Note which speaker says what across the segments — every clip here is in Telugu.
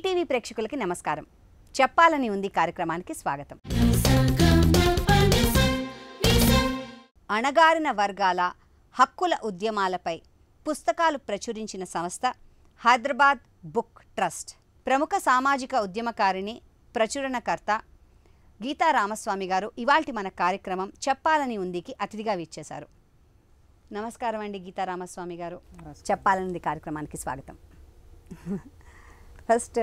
Speaker 1: ఈటీవీ ప్రేక్షకులకి నమస్కారం. చెప్పాలని ఉంది కార్యక్రమానికి స్వాగతం. అణగారిన వర్గాల హక్కుల ఉద్యమాలపై పుస్తకాలు ప్రచురించిన సంస్థ హైదరాబాద్ బుక్ ట్రస్ట్. ప్రముఖ సామాజిక ఉద్యమకారిణి, ప్రచురణకర్త గీతా రామస్వామి గారు ఇవాల్టి మన కార్యక్రమం చెప్పాలని ఉందికి అతిథిగా విచ్చేశారు. నమస్కారం అండి గీతా రామస్వామి గారు. చెప్పాలని ఉంది కార్యక్రమానికి స్వాగతం. ఫస్ట్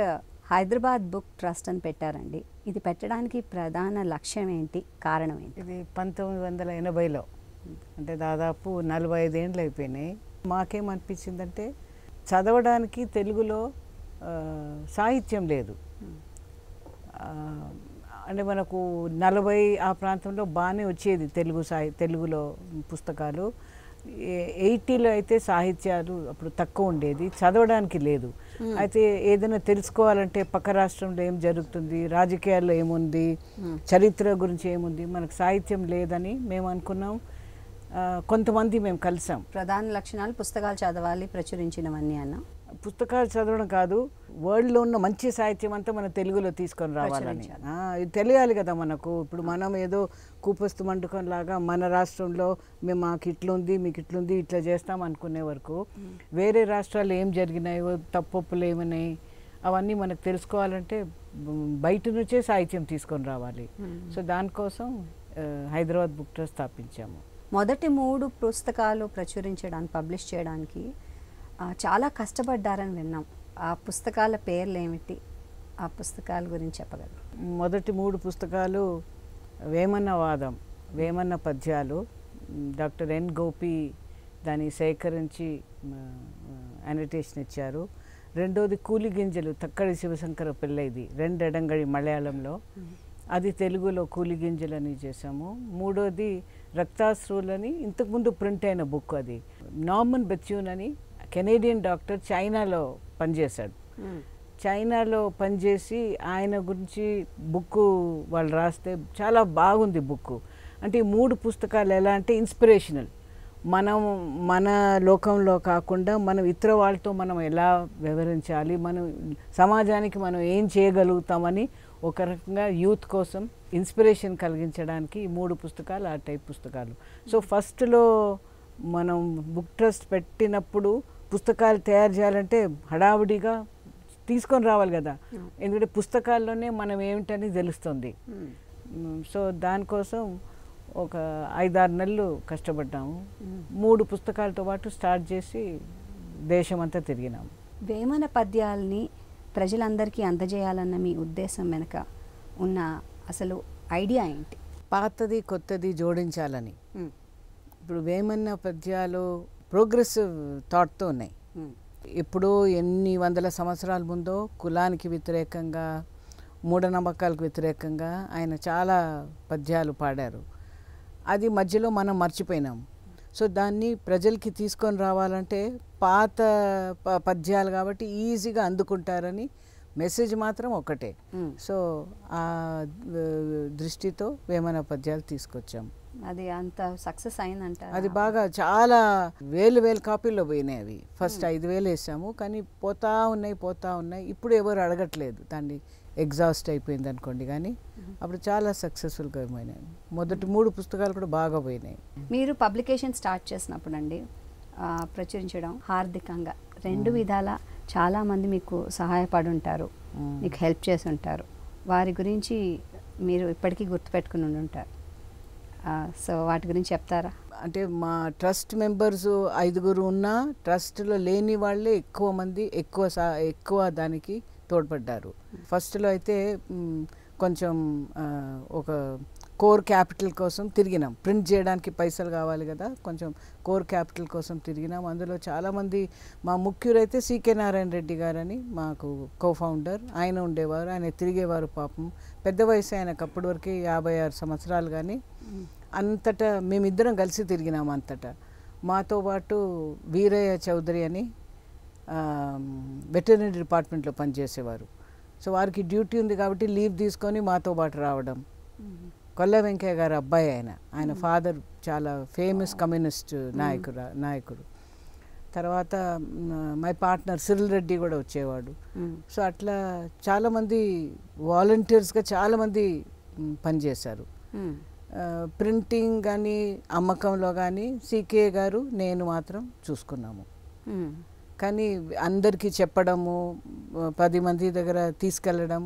Speaker 1: హైదరాబాద్ బుక్ ట్రస్ట్ అని పెట్టారండి. ఇది పెట్టడానికి ప్రధాన లక్ష్యం ఏంటి, కారణం ఏంటి?
Speaker 2: ఇది 1980లో, అంటే దాదాపు 45 ఏళ్ళు అయిపోయినాయి. మాకేమనిపించిందంటే చదవడానికి తెలుగులో సాహిత్యం లేదు. అంటే మనకు 40 ఆ ప్రాంతంలో బాగానే వచ్చేది తెలుగులో పుస్తకాలు. 80లో అయితే సాహిత్యాలు అప్పుడు తక్కువ ఉండేది, చదవడానికి లేదు. అయితే ఏదైనా తెలుసుకోవాలంటే పక్క రాష్ట్రంలో ఏం జరుగుతుంది, రాజకీయాల్లో ఏముంది, చరిత్ర గురించి ఏముంది, మనకు సాహిత్యం లేదని మేము అనుకున్నాం. కొంతమంది మేము కలిసాం. ప్రధాన
Speaker 1: లక్షణాలు పుస్తకాలు చదవాలి, ప్రచురించినవన్నీ అన్న.
Speaker 2: పుస్తకాలు చదవడం కాదు, వరల్డ్లో ఉన్న మంచి సాహిత్యం అంతా మన తెలుగులో తీసుకొని రావాలని. ఇది తెలియాలి కదా మనకు. ఇప్పుడు మనం ఏదో కూపస్తు మండుకం లాగా మన రాష్ట్రంలో మాకు ఇట్లుంది, మీకు ఇట్లుంది, ఇట్లా చేస్తాం అనుకునే వరకు వేరే రాష్ట్రాలు ఏం జరిగినాయో, తప్పొప్పులు ఏమన్నాయి, అవన్నీ మనకు తెలుసుకోవాలంటే బయట నుంచే సాహిత్యం తీసుకొని రావాలి. సో దానికోసం హైదరాబాద్ బుక్ ట్రస్ట్ స్థాపించాము.
Speaker 1: మొదటి 3 పుస్తకాలు ప్రచురించడానికి, పబ్లిష్ చేయడానికి చాలా కష్టపడ్డారని విన్నాం. ఆ పుస్తకాల పేర్లు ఏమిటి, ఆ పుస్తకాల గురించి చెప్పగలరు?
Speaker 2: మొదటి 3 పుస్తకాలు వేమన్న వాదం, వేమన్న పద్యాలు. డాక్టర్ ఎన్ గోపి దాన్ని సేకరించి అనోటేషన్ ఇచ్చారు. రెండోది కూలి గింజలు, తక్కడి శివశంకర పిల్లైది, 2 ఎడంగడి మలయాళంలో, అది తెలుగులో కూలి గింజలని చేసాము. మూడోది రక్తాశ్రువులని, ఇంతకుముందు ప్రింట్ అయిన బుక్. అది నార్మన్ బెత్యూన్ అని కెనేడియన్ డాక్టర్, చైనాలో పనిచేశాడు. చైనాలో పనిచేసి ఆయన గురించి బుక్ వాళ్ళు రాస్తే చాలా బాగుంది బుక్. అంటే ఈ 3 పుస్తకాలు ఎలా అంటే ఇన్స్పిరేషనల్. మనం మన లోకంలో కాకుండా మనం ఇతర వాళ్ళతో మనం ఎలా వ్యవహరించాలి, మనం సమాజానికి మనం ఏం చేయగలుగుతామని ఒక రకంగా యూత్ కోసం ఇన్స్పిరేషన్ కలిగించడానికి ఈ 3 పుస్తకాలు ఆ టైప్ పుస్తకాలు. సో ఫస్ట్లో మనం బుక్ ట్రస్ట్ పెట్టినప్పుడు పుస్తకాలు తయారు చేయాలంటే హడావుడిగా తీసుకొని రావాలి కదా, ఎందుకంటే పుస్తకాల్లోనే మనం ఏమిటని తెలుస్తుంది. సో దానికోసం ఒక 5-6 నెలలు కష్టపడ్డాము. 3 పుస్తకాలతో పాటు స్టార్ట్ చేసి దేశమంతా తిరిగినాము.
Speaker 1: వేమన పద్యాలని ప్రజలందరికీ అందజేయాలన్న మీ ఉద్దేశం వెనుక ఉన్న అసలు ఐడియా ఏంటి?
Speaker 2: పాతది కొత్తది జోడించాలని. ఇప్పుడు వేమన్న పద్యాలు ప్రోగ్రెసివ్ థాట్తో ఉన్నాయి. ఇప్పుడు ఎన్ని వందల సంవత్సరాల ముందో కులానికి వ్యతిరేకంగా, మూఢనమ్మకాలకు వ్యతిరేకంగా ఆయన చాలా పద్యాలు పాడారు. అది మధ్యలో మనం మర్చిపోయినాం. సో దాన్ని ప్రజలకి తీసుకొని రావాలంటే పాత పద్యాలు కాబట్టి ఈజీగా అందుకుంటారని మెసేజ్ మాత్రం ఒకటే. సో ఆ దృష్టితో వేమన పద్యాలు తీసుకొచ్చాము.
Speaker 1: అది అంత సక్సెస్ అయిందంట.
Speaker 2: అది బాగా చాలా వేలు కాపీల్లో పోయినాయి. అవి ఫస్ట్ 5,000 వేసాము, కానీ పోతా ఉన్నాయి. ఇప్పుడు ఎవరు అడగట్లేదు, దాన్ని ఎగ్జాస్ట్ అయిపోయింది అనుకోండి. కానీ అప్పుడు చాలా సక్సెస్ఫుల్గా పోయినాయి. మొదటి 3 పుస్తకాలు కూడా బాగా పోయినాయి.
Speaker 1: మీరు పబ్లికేషన్ స్టార్ట్ చేసినప్పుడు అండి, ప్రచురించడం హార్దికంగా 2 విధాల చాలామంది మీకు సహాయపడి ఉంటారు, మీకు హెల్ప్ చేసి ఉంటారు. వారి గురించి మీరు ఇప్పటికీ గుర్తుపెట్టుకుని ఉంటారు. సో వాటి గురించి చెప్తారా?
Speaker 2: అంటే మా ట్రస్ట్ మెంబర్స్ 5 ఉన్నా ట్రస్ట్లో లేని వాళ్ళే ఎక్కువ మంది ఎక్కువ దానికి తోడ్పడ్డారు. ఫస్ట్లో అయితే కొంచెం ఒక కోర్ క్యాపిటల్ కోసం తిరిగినాం. ప్రింట్ చేయడానికి పైసలు కావాలి కదా, కొంచెం కోర్ క్యాపిటల్ కోసం తిరిగినాం. అందులో చాలామంది మా ముఖ్యులైతే సికే నారాయణ రెడ్డి గారని మాకు కో-ఫౌండర్, ఆయన ఉండేవారు. ఆయన తిరిగేవారు. పాపం పెద్ద వయసు ఆయనకు, అప్పటి వరకే 56 సంవత్సరాలు. కానీ అంతటా మేమిద్దరం కలిసి తిరిగినాం అంతటా. మాతో పాటు వీరయ్య చౌదరి అని వెటర్నరీ డిపార్ట్మెంట్లో పనిచేసేవారు. సో వారికి డ్యూటీ ఉంది కాబట్టి లీవ్ తీసుకొని మాతో పాటు రావడం. కొల్ల వెంకయ్య గారు అబ్బాయి ఆయన ఫాదర్ చాలా ఫేమస్ కమ్యూనిస్ట్ నాయకుడు. తర్వాత మై పార్ట్నర్ సిరిల్ రెడ్డి కూడా వచ్చేవాడు. సో అట్లా చాలామంది వాలంటీర్స్గా చాలామంది పనిచేశారు. ప్రింటింగ్ కానీ అమ్మకంలో కానీ సీకే గారు నేను మాత్రం చూసుకున్నాము. కానీ అందరికీ చెప్పడము, 10 మంది దగ్గర తీసుకెళ్ళడం,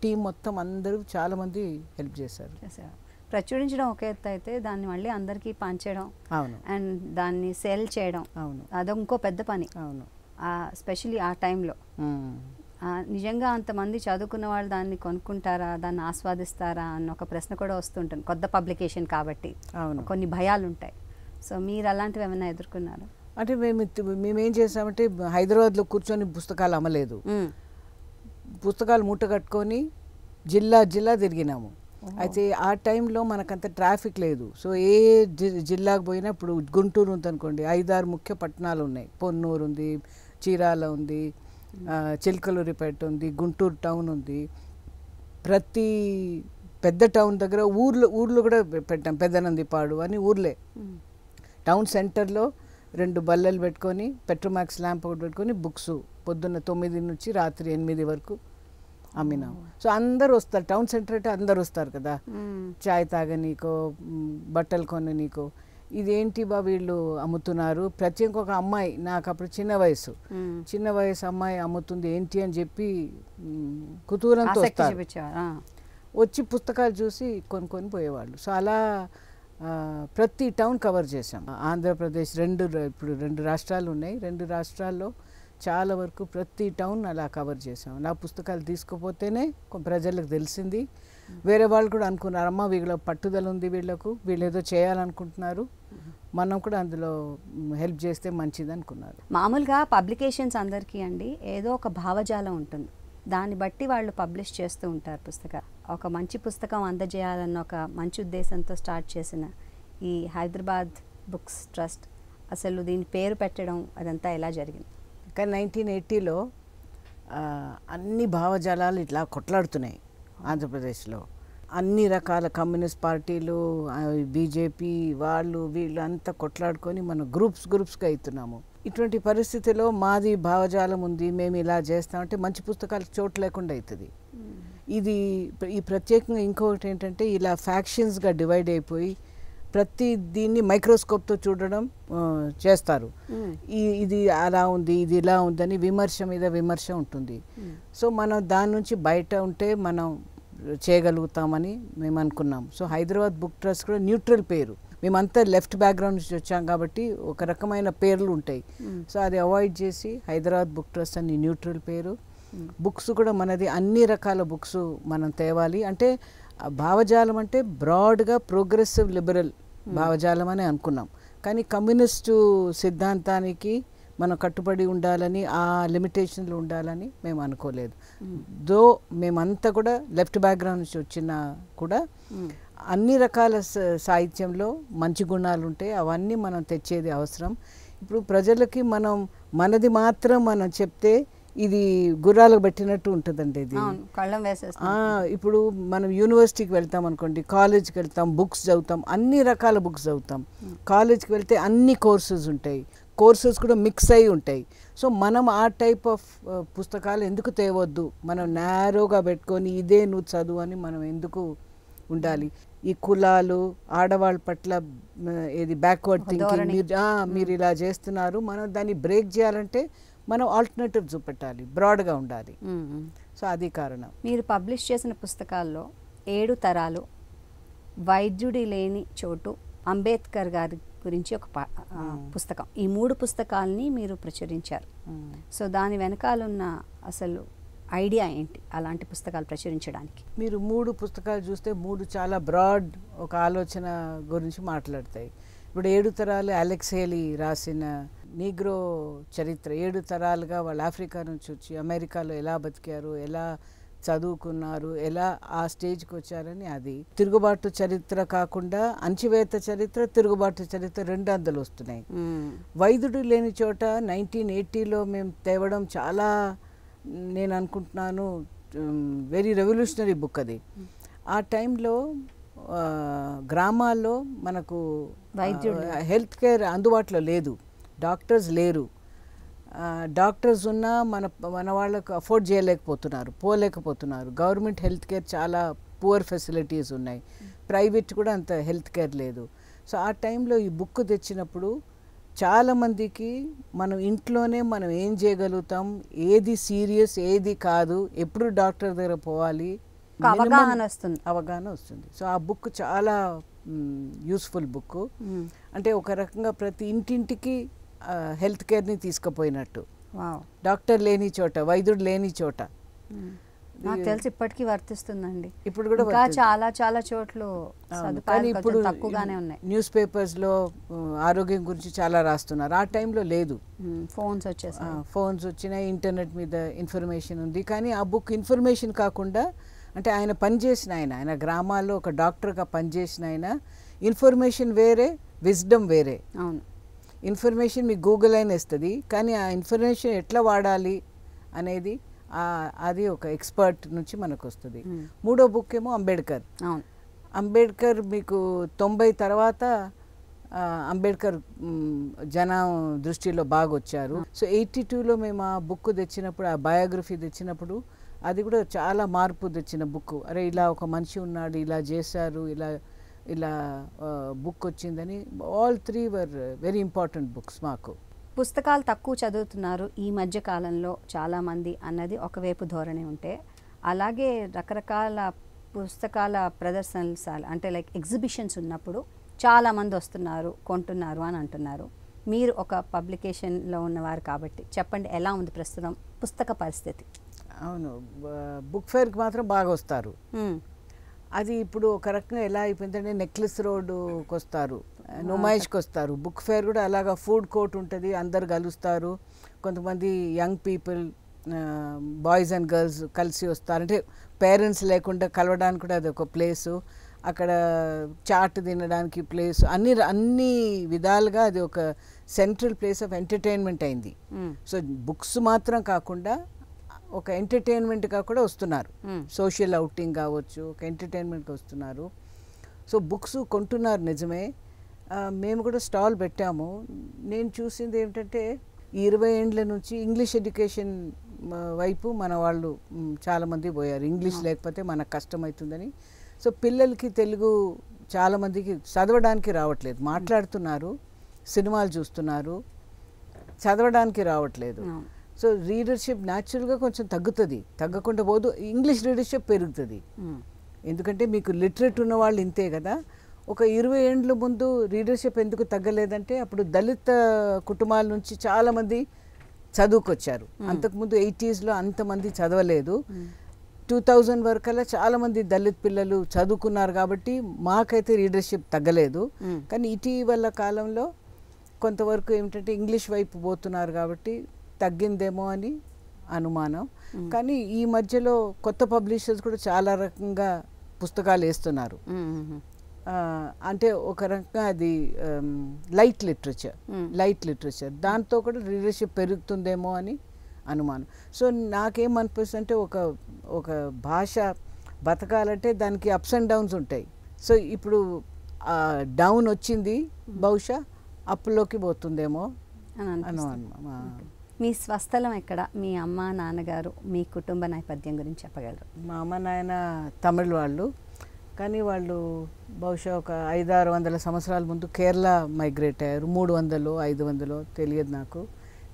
Speaker 2: టీం మొత్తం అందరూ చాలామంది హెల్ప్ చేశారు.
Speaker 1: ప్రచురించడం ఒక ఎత్తు అయితే దాన్ని మళ్ళీ అందరికీ పంచడం,
Speaker 2: అవును,
Speaker 1: అండ్ దాన్ని సేల్ చేయడం,
Speaker 2: అవును,
Speaker 1: అది ఇంకో పెద్ద పని.
Speaker 2: అవును,
Speaker 1: స్పెషలీ ఆ టైంలో నిజంగా అంతమంది చదువుకున్న వాళ్ళు దాన్ని కొనుక్కుంటారా, దాన్ని ఆస్వాదిస్తారా అన్న ఒక ప్రశ్న కూడా వస్తుంటుంది. కొత్త పబ్లికేషన్ కాబట్టి కొన్ని భయాలు ఉంటాయి. సో మీరు అలాంటివి ఏమైనా ఎదుర్కొన్నారా?
Speaker 2: అంటే మేమేం చేసామంటే హైదరాబాద్లో కూర్చొని పుస్తకాలు అమ్మలేదు. పుస్తకాలు మూట కట్టుకొని జిల్లా తిరిగినాము. అయితే ఆ టైంలో మనకంత ట్రాఫిక్ లేదు. సో ఏ జిల్లాకు పోయినా, ఇప్పుడు గుంటూరు ఉందనుకోండి, 5-6 ముఖ్య పట్టణాలు ఉన్నాయి. పొన్నూరు ఉంది, చీరాల ఉంది, చిలకలూరిపేట ఉంది, గుంటూరు టౌన్ ఉంది. ప్రతి పెద్ద టౌన్ దగ్గర ఊర్లు కూడా పెట్టాం. పెద్దనందిపాడు అని ఊర్లే. టౌన్ సెంటర్లో 2 బల్లలు పెట్టుకొని, పెట్రోమాక్స్ ల్యాంప్ ఒకటి పెట్టుకొని బుక్స్ పొద్దున్న 9 నుంచి రాత్రి 8 వరకు అమ్మినాం. సో అందరు వస్తారు. టౌన్ సెంటర్ అంటే అందరు వస్తారు కదా, చాయ్ తాగనీకో, బట్టలు కొననీకో. ఇదేంటి బా వీళ్ళు అమ్ముతున్నారు, ప్రత్యేక ఒక అమ్మాయి, నాకు అప్పుడు చిన్న వయసు అమ్మాయి అమ్ముతుంది ఏంటి అని చెప్పి కుతూహలంతో వస్తారు. వచ్చి పుస్తకాలు చూసి కొనుక్కొని పోయేవాళ్ళు. సో అలా ప్రతి టౌన్ కవర్ చేసాం. ఆంధ్రప్రదేశ్ ఇప్పుడు 2 రాష్ట్రాలు ఉన్నాయి. 2 రాష్ట్రాల్లో చాలా వరకు ప్రతి టౌన్ అలా కవర్ చేసాం. నా పుస్తకాలు తీసుకుపోతేనే ప్రజలకు తెలిసింది. వేరే వాళ్ళు కూడా అనుకున్నారు, అమ్మ వీళ్ళ పట్టుదల ఉంది, వీళ్ళు ఏదో చేయాలనుకుంటున్నారు, మనం కూడా అందులో హెల్ప్ చేస్తే మంచిది అనుకున్నారు.
Speaker 1: మామూలుగా పబ్లికేషన్స్ అందరికీ అండి ఏదో ఒక భావజాలం ఉంటుంది, దాన్ని బట్టి వాళ్ళు పబ్లిష్ చేస్తూ ఉంటారు పుస్తకాలు. ఒక మంచి పుస్తకం అందజేయాలన్న ఒక మంచి ఉద్దేశంతో స్టార్ట్ చేసిన ఈ హైదరాబాద్ బుక్స్ ట్రస్ట్, అసలు దీని పేరు పెట్టడం అదంతా ఎలా జరిగింది?
Speaker 2: కానీ 1980లో అన్ని భావజాలాలు ఇట్లా కొట్లాడుతున్నాయి ఆంధ్రప్రదేశ్లో. అన్ని రకాల కమ్యూనిస్ట్ పార్టీలు, బీజేపీ వీళ్ళు అంతా కొట్లాడుకొని మనం గ్రూప్స్గా అవుతున్నాము. ఇటువంటి పరిస్థితిలో మాది భావజాలం ఉంది, మేము ఇలా చేస్తామంటే మంచి పుస్తకాలకు చోటు లేకుండా అవుతుంది. ఈ ప్రత్యేకంగా ఇంకొకటి ఏంటంటే, ఇలా ఫ్యాక్షన్స్గా డివైడ్ అయిపోయి ప్రతి దీన్ని మైక్రోస్కోప్తో చూడడం చేస్తారు. ఇది అలా ఉంది, ఇది ఇలా ఉందని విమర్శ మీద విమర్శ ఉంటుంది. సో మనం దాని నుంచి బయట ఉంటే మనం చేయగలుగుతామని మేము అనుకున్నాం. సో హైదరాబాద్ బుక్ ట్రస్ట్ కూడా న్యూట్రల్ పేరు. మేమంతా లెఫ్ట్ బ్యాక్గ్రౌండ్ నుంచి వచ్చాం కాబట్టి ఒక రకమైన పేర్లు ఉంటాయి. సో అది అవాయిడ్ చేసి హైదరాబాద్ బుక్ ట్రస్ట్ అని న్యూట్రల్ పేరు. బుక్స్ కూడా మనది అన్ని రకాల బుక్స్ మనం తేవాలి. అంటే భావజాలం అంటే బ్రాడ్గా ప్రోగ్రెసివ్ లిబరల్ భావజాలం అని అనుకున్నాం. కానీ కమ్యూనిస్టు సిద్ధాంతానికి మనం కట్టుబడి ఉండాలని, ఆ లిమిటేషన్లు ఉండాలని మేము అనుకోలేదు. మేమంతా కూడా లెఫ్ట్ బ్యాక్గ్రౌండ్ నుంచి వచ్చినా కూడా అన్ని రకాల సాహిత్యంలో మంచి గుణాలు ఉంటాయి, అవన్నీ మనం తెచ్చేది అవసరం. ఇప్పుడు ప్రజలకి మనది మాత్రం మనం చెప్తే ఇది గుర్రాలకు పెట్టినట్టు ఉంటుందండి. ఇది ఇప్పుడు మనం యూనివర్సిటీకి వెళ్తాం అనుకోండి, కాలేజ్కి వెళ్తాం, బుక్స్ చదువుతాం, అన్ని రకాల బుక్స్ చదువుతాం. కాలేజ్కి వెళ్తే అన్ని కోర్సెస్ ఉంటాయి, కోర్సెస్ కూడా మిక్స్ అయి ఉంటాయి. సో మనం ఆ టైప్ ఆఫ్ పుస్తకాలు ఎందుకు తేవద్దు? మనం నేరోగా పెట్టుకొని ఇదే నువ్వు చదువు అని మనం ఎందుకు ఉండాలి? ఈ కులాలు, ఆడవాళ్ళ పట్ల ఏది బ్యాక్వర్డ్ థింకింగ్, మీరు ఇలా చేస్తున్నారు, మనం దాన్ని బ్రేక్ చేయాలంటే మనం ఆల్టర్నేటివ్ చూపెట్టాలి, బ్రాడ్గా ఉండాలి. సో అది కారణం.
Speaker 1: మీరు పబ్లిష్ చేసిన పుస్తకాల్లో 7 తరాలు, వైద్యుడి లేని చోటు, అంబేద్కర్ గారి గురించి ఒక పుస్తకం, ఈ 3 పుస్తకాలని మీరు ప్రచురించారు. సో దాని వెనకాలన్న అసలు ఐడియా ఏంటి అలాంటి పుస్తకాలు ప్రచురించడానికి?
Speaker 2: మీరు 3 పుస్తకాలు చూస్తే 3 చాలా బ్రాడ్ ఒక ఆలోచన గురించి మాట్లాడతాయి. ఇప్పుడు 7 తరాలు అలెక్స్ హేలీ రాసిన నీగ్రో చరిత్ర. 7 తరాలుగా వాళ్ళు ఆఫ్రికా నుంచి వచ్చి అమెరికాలో ఎలా బతికారు, ఎలా చదువుకున్నారు, ఎలా ఆ స్టేజ్కి వచ్చారని. అది తిరుగుబాటు చరిత్ర కాకుండా అణచివేత చరిత్ర, తిరుగుబాటు చరిత్ర 2 అందులో వస్తున్నాయి. వైద్యుడు లేని చోట 1980లో మేము తేవడం చాలా, నేను అనుకుంటున్నాను, వెరీ రెవల్యూషనరీ బుక్ అది. ఆ టైంలో గ్రామాల్లో మనకు హెల్త్ కేర్ అందుబాటులో లేదు. డాక్టర్స్ లేరు. డాక్టర్స్ ఉన్నా మన వాళ్ళకు అఫోర్డ్ చేయలేకపోతున్నారు, పోలేకపోతున్నారు. గవర్నమెంట్ హెల్త్ కేర్ చాలా పువర్ ఫెసిలిటీస్ ఉన్నాయి, ప్రైవేట్ కూడా అంత హెల్త్ కేర్ లేదు. సో ఆ టైంలో ఈ బుక్ తెచ్చినప్పుడు చాలామందికి మనం ఇంట్లోనే మనం ఏం చేయగలుగుతాం, ఏది సీరియస్ ఏది కాదు, ఎప్పుడు డాక్టర్ దగ్గర పోవాలి, అవగాహన వస్తుంది. సో ఆ బుక్ చాలా యూస్ఫుల్ బుక్. అంటే ఒక రకంగా ప్రతి ఇంటింటికి హెల్త్ కేర్ని తీసుకుపోయినట్టు. డాక్టర్ లేని చోట, వైద్యుడు లేని చోట.
Speaker 1: నాకు తెలిసి ఇప్పటికీ వర్తిస్తుందండి.
Speaker 2: ఇప్పుడు కూడా
Speaker 1: చాలా చాలా చోట్ల ఇప్పుడు తక్కువగానే ఉన్నాయి.
Speaker 2: న్యూస్ పేపర్స్లో ఆరోగ్యం గురించి చాలా రాస్తున్నారు. ఆ టైంలో లేదు,
Speaker 1: ఫోన్స్ వచ్చేసాయి,
Speaker 2: ఫోన్స్ వచ్చినాయి, ఇంటర్నెట్ మీద ఇన్ఫర్మేషన్ ఉంది. కానీ ఆ బుక్ ఇన్ఫర్మేషన్ కాకుండా, అంటే ఆయన పనిచేసిన ఆయన గ్రామాల్లో ఒక డాక్టర్గా పనిచేసిన ఆయన, ఇన్ఫర్మేషన్ వేరే, విజ్డమ్ వేరే.
Speaker 1: అవును,
Speaker 2: ఇన్ఫర్మేషన్ మీకు గూగుల్ అయినా ఇస్తుంది, కానీ ఆ ఇన్ఫర్మేషన్ ఎట్లా వాడాలి అనేది అది ఒక ఎక్స్పర్ట్ నుంచి మనకు వస్తుంది. మూడో బుక్ ఏమో అంబేద్కర్. అంబేద్కర్ మీకు 90 తర్వాత అంబేద్కర్ జనం దృష్టిలో బాగా వచ్చారు. సో 82లో మేము ఆ బుక్ తెచ్చినప్పుడు, ఆ బయోగ్రఫీ తెచ్చినప్పుడు, అది కూడా చాలా మార్పు తెచ్చిన బుక్. అరే ఇలా ఒక మనిషి ఉన్నాడు, ఇలా చేశారు, ఇలా బుక్ వచ్చిందని. All 3 were very important books మాకు.
Speaker 1: పుస్తకాలు తక్కువ చదువుతున్నారు ఈ మధ్య కాలంలో చాలామంది అన్నది ఒకవైపు ధోరణి ఉంటే, అలాగే రకరకాల పుస్తకాల ప్రదర్శనలు అంటే లైక్ ఎగ్జిబిషన్స్ ఉన్నప్పుడు చాలామంది వస్తున్నారు, కొంటున్నారు అని అంటున్నారు. మీరు ఒక పబ్లికేషన్లో ఉన్నవారు కాబట్టి చెప్పండి, ఎలా ఉంది ప్రస్తుతం పుస్తక పరిస్థితి?
Speaker 2: అవును, బుక్ ఫేర్కి మాత్రం బాగా వస్తారు. అది ఇప్పుడు ఒక రకంగా ఎలా అయిపోయిందంటే నెక్లెస్ రోడ్డుకి వస్తారు, నుమాయిష్కి వస్తారు. బుక్ ఫేర్ కూడా అలాగా ఫుడ్ కోర్ట్ ఉంటుంది, అందరు కలుస్తారు. కొంతమంది young people, boys and girls కలిసి వస్తారు. అంటే పేరెంట్స్ లేకుండా కలవడానికి కూడా అది ఒక ప్లేసు. అక్కడ చాట్ తినడానికి ప్లేస్, అన్ని విధాలుగా అది ఒక సెంట్రల్ ప్లేస్ ఆఫ్ ఎంటర్టైన్మెంట్ అయింది. సో బుక్స్ మాత్రం కాకుండా ఒక ఎంటర్టైన్మెంట్గా కూడా వస్తున్నారు. సోషల్ అవుటింగ్ కావచ్చు, ఒక ఎంటర్టైన్మెంట్కి వస్తున్నారు. సో బుక్స్ కొంటున్నారు నిజమే. మేము కూడా స్టాల్ పెట్టాము. నేను చూసింది ఏమిటంటే 20 ఏండ్ల నుంచి ఇంగ్లీష్ ఎడ్యుకేషన్ వైపు మన వాళ్ళు చాలామంది పోయారు. ఇంగ్లీష్ లేకపోతే మనకు కష్టమవుతుందని. సో పిల్లలకి తెలుగు చాలామందికి చదవడానికి రావట్లేదు, మాట్లాడుతున్నారు, సినిమాలు చూస్తున్నారు, చదవడానికి రావట్లేదు. సో రీడర్షిప్ న్యాచురల్గా కొంచెం తగ్గుతుంది, తగ్గకుండా పోదు. ఇంగ్లీష్ రీడర్షిప్ పెరుగుతుంది, ఎందుకంటే మీకు లిటరేట్ ఉన్న వాళ్ళు ఇంతే కదా. ఒక 20 ఏండ్ల ముందు రీడర్షిప్ ఎందుకు తగ్గలేదంటే అప్పుడు దళిత కుటుంబాల నుంచి చాలామంది చదువుకొచ్చారు. అంతకుముందు 80sలో అంతమంది చదవలేదు. 2000 వరకల్లా చాలామంది దళిత పిల్లలు చదువుకున్నారు కాబట్టి మాకైతే రీడర్షిప్ తగ్గలేదు. కానీ ఇటీవల కాలంలో కొంతవరకు ఏమిటంటే ఇంగ్లీష్ వైపు పోతున్నారు కాబట్టి తగ్గిందేమో అని అనుమానం. కానీ ఈ మధ్యలో కొత్త పబ్లిషర్స్ కూడా చాలా రకంగా పుస్తకాలు వేస్తున్నారు. అంటే ఒక రకంగా అది లైట్ లిటరేచర్, దాంతో కూడా రీడర్షిప్ పెరుగుతుందేమో అని అనుమానం. సో నాకేమనిపిస్తుంది అంటే ఒక భాష బతకాలంటే దానికి అప్స్ అండ్ డౌన్స్ ఉంటాయి. సో ఇప్పుడు డౌన్ వచ్చింది, బహుశా అప్పులోకి పోతుందేమో అనుమానం.
Speaker 1: మీ స్వస్థలం ఎక్కడ? మీ అమ్మ నాన్నగారు, మీ కుటుంబ నేపథ్యం గురించి చెప్పగలరు?
Speaker 2: మా అమ్మ నాయన తమిళ వాళ్ళు, కానీ వాళ్ళు బహుశా ఒక 500-600 సంవత్సరాల ముందు కేరళ మైగ్రేట్ అయ్యారు. 300-500 తెలియదు నాకు.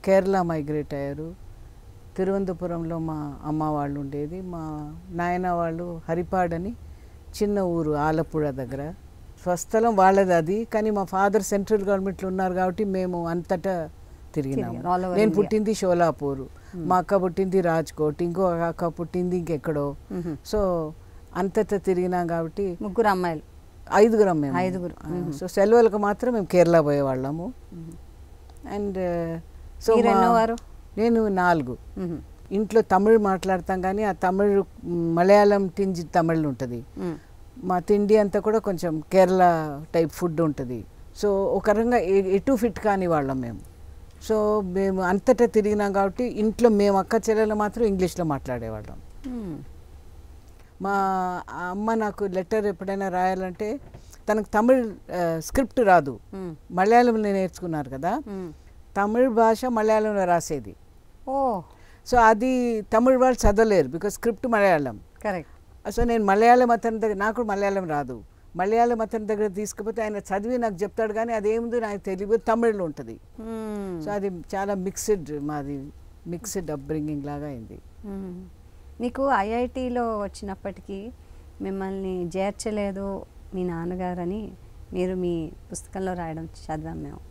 Speaker 2: కేరళ మైగ్రేట్ అయ్యారు. తిరువనంతపురంలో మా అమ్మ వాళ్ళు ఉండేది. మా నాయన వాళ్ళు హరిపాడని చిన్న ఊరు ఆలప్పుడ దగ్గర. స్వస్థలం వాళ్ళది అది. కానీ మా ఫాదర్ సెంట్రల్ గవర్నమెంట్లో ఉన్నారు కాబట్టి మేము అంతటా తిరిగినాము. నేను పుట్టింది షోలాపూర్, మా అక్క పుట్టింది రాజ్కోట్, ఇంకో అక్క పుట్టింది ఇంకెక్కడో. సో అంతటా తిరిగినాం కాబట్టి.
Speaker 1: 3 అమ్మాయిలు,
Speaker 2: 5 మేము.
Speaker 1: 5.
Speaker 2: సో సెలవులకు మాత్రం మేము కేరళ పోయేవాళ్ళము. అండ్ సో నేను 4. ఇంట్లో తమిళ్ మాట్లాడతాం కానీ ఆ తమిళ్ మలయాళం టింజ్ తమిళ్ ఉంటుంది. మా తిండి అంతా కూడా కొంచెం కేరళ టైప్ ఫుడ్ ఉంటుంది. సో ఒక రకంగా ఎటు ఫిట్ కాని వాళ్ళం మేము. సో మేము అంతటా తిరిగినాం కాబట్టి ఇంట్లో మేము అక్క చెల్లెలు మాత్రం ఇంగ్లీష్లో మాట్లాడేవాళ్ళం. మా అమ్మ నాకు లెటర్ ఎప్పుడైనా రాయాలంటే తనకు తమిళ్ స్క్రిప్ట్ రాదు, మలయాళంలో నేర్చుకున్నారు కదా. తమిళ భాష మలయాళంలో రాసేది.
Speaker 1: ఓ
Speaker 2: సో అది తమిళ వాళ్ళు చదవలేరు because script Malayalam.
Speaker 1: Correct.
Speaker 2: So నేను మలయాళం అతని దగ్గర, నాకు మలయాళం రాదు, మలయాళం అతని దగ్గర తీసుకుపోతే ఆయన చదివి నాకు చెప్తాడు, కానీ అదేముంది నాకు తెలియదు, తమిళ్లో ఉంటుంది. సో అది చాలా మాది మిక్స్డ్ అప్బ్రింగింగ్ లాగా అయింది.
Speaker 1: మీకు ఐఐటిలో వచ్చినప్పటికీ మిమ్మల్ని చేర్చలేదు మీ నాన్నగారని మీరు మీ పుస్తకంలో రాయడం చదివాం మేము.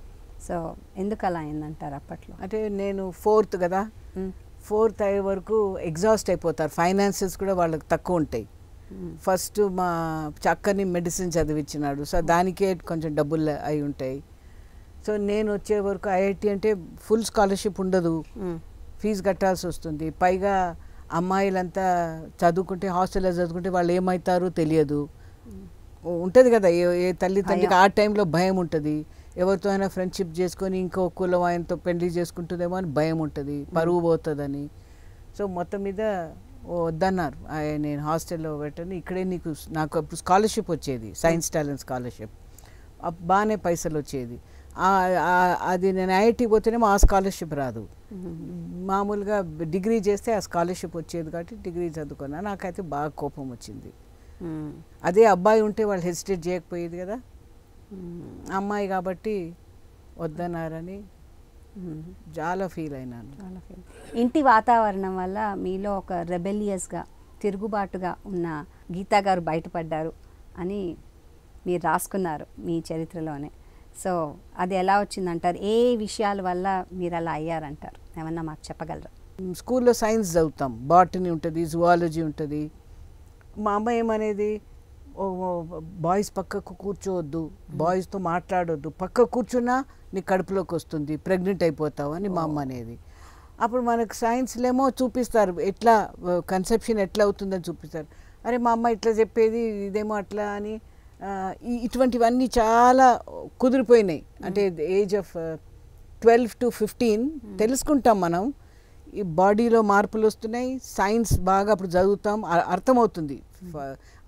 Speaker 1: సో ఎందుకు అలా అయిందంటారు అప్పట్లో?
Speaker 2: అంటే నేను 4th కదా, 4th అయ్యే వరకు ఎగ్జాస్ట్ అయిపోతారు, ఫైనాన్సెస్ కూడా వాళ్ళకి తక్కువ ఉంటాయి. ఫస్ట్ మా చక్కని మెడిసిన్ చదివించినాడు, సో దానికే కొంచెం డబ్బులు అయి ఉంటాయి. సో నేను వచ్చే వరకు ఐఐటి అంటే ఫుల్ స్కాలర్షిప్ ఉండదు, ఫీజు కట్టాల్సి వస్తుంది. పైగా అమ్మాయిలంతా చదువుకుంటే, హాస్టల్లో చదువుకుంటే వాళ్ళు ఏమవుతారో తెలియదు, ఉంటుంది కదా ఏ తల్లిదండ్రికి ఆ టైంలో భయం ఉంటుంది. ఎవరితో అయినా ఫ్రెండ్షిప్ చేసుకొని ఇంకో కులం ఆయనతో పెళ్లి చేసుకుంటుందేమో అని భయం ఉంటుంది, పరువు పోతుందని. సో మొత్తం మీద వద్దన్నారు, నేను హాస్టల్లో పెట్టని, ఇక్కడే నాకు అప్పుడు స్కాలర్షిప్ వచ్చేది, సైన్స్ టాలెంట్ స్కాలర్షిప్, బాగానే పైసలు వచ్చేది. అది నేను ఐఐటి పోతేనేమో ఆ స్కాలర్షిప్ రాదు, మామూలుగా డిగ్రీ చేస్తే ఆ స్కాలర్షిప్ వచ్చేది, కాబట్టి డిగ్రీ చదువుకున్నా. నాకైతే బాగా కోపం వచ్చింది. అదే అబ్బాయి ఉంటే వాళ్ళు హెసిటేట్ చేయకపోయేది కదా, అమ్మాయి కాబట్టి వద్దన్నారని చాలా ఫీల్ అయినాను.
Speaker 1: ఇంటి వాతావరణం వల్ల మీలో ఒక రెబెలియస్గా, తిరుగుబాటుగా ఉన్న గీతా గారు బయటపడ్డారు అని మీరు రాసుకున్నారు మీ చరిత్రలోనే. సో అది ఎలా వచ్చిందంటారు? ఏ విషయాల వల్ల మీరు అలా అయ్యారంటారు? ఏమన్నా మాకు చెప్పగలరా?
Speaker 2: స్కూల్లో సైన్స్ చదువుతాం, బాటనీ ఉంటుంది, జువాలజీ ఉంటుంది. మా అమ్మ ఏమనేది, బాయ్స్ పక్కకు కూర్చోవద్దు, బాయ్స్తో మాట్లాడొద్దు, పక్క కూర్చున్నా నీ కడుపులోకి వస్తుంది, ప్రెగ్నెంట్ అయిపోతావు అని మా అమ్మ అనేది. అప్పుడు మనకు సైన్స్లేమో చూపిస్తారు, ఎట్లా కన్సెప్షన్ ఎట్లా అవుతుందని చూపిస్తారు. అరే మా అమ్మ ఇట్లా చెప్పేది, ఇదేమో అట్లా అని. ఇటువంటివన్నీ చాలా కుదిరిపోయినాయి. అంటే ఏజ్ ఆఫ్ 12 to 15 తెలుసుకుంటాం మనం, ఈ బాడీలో మార్పులు వస్తున్నాయి, సైన్స్ బాగా అప్పుడు చదువుతాం, అర్థమవుతుంది.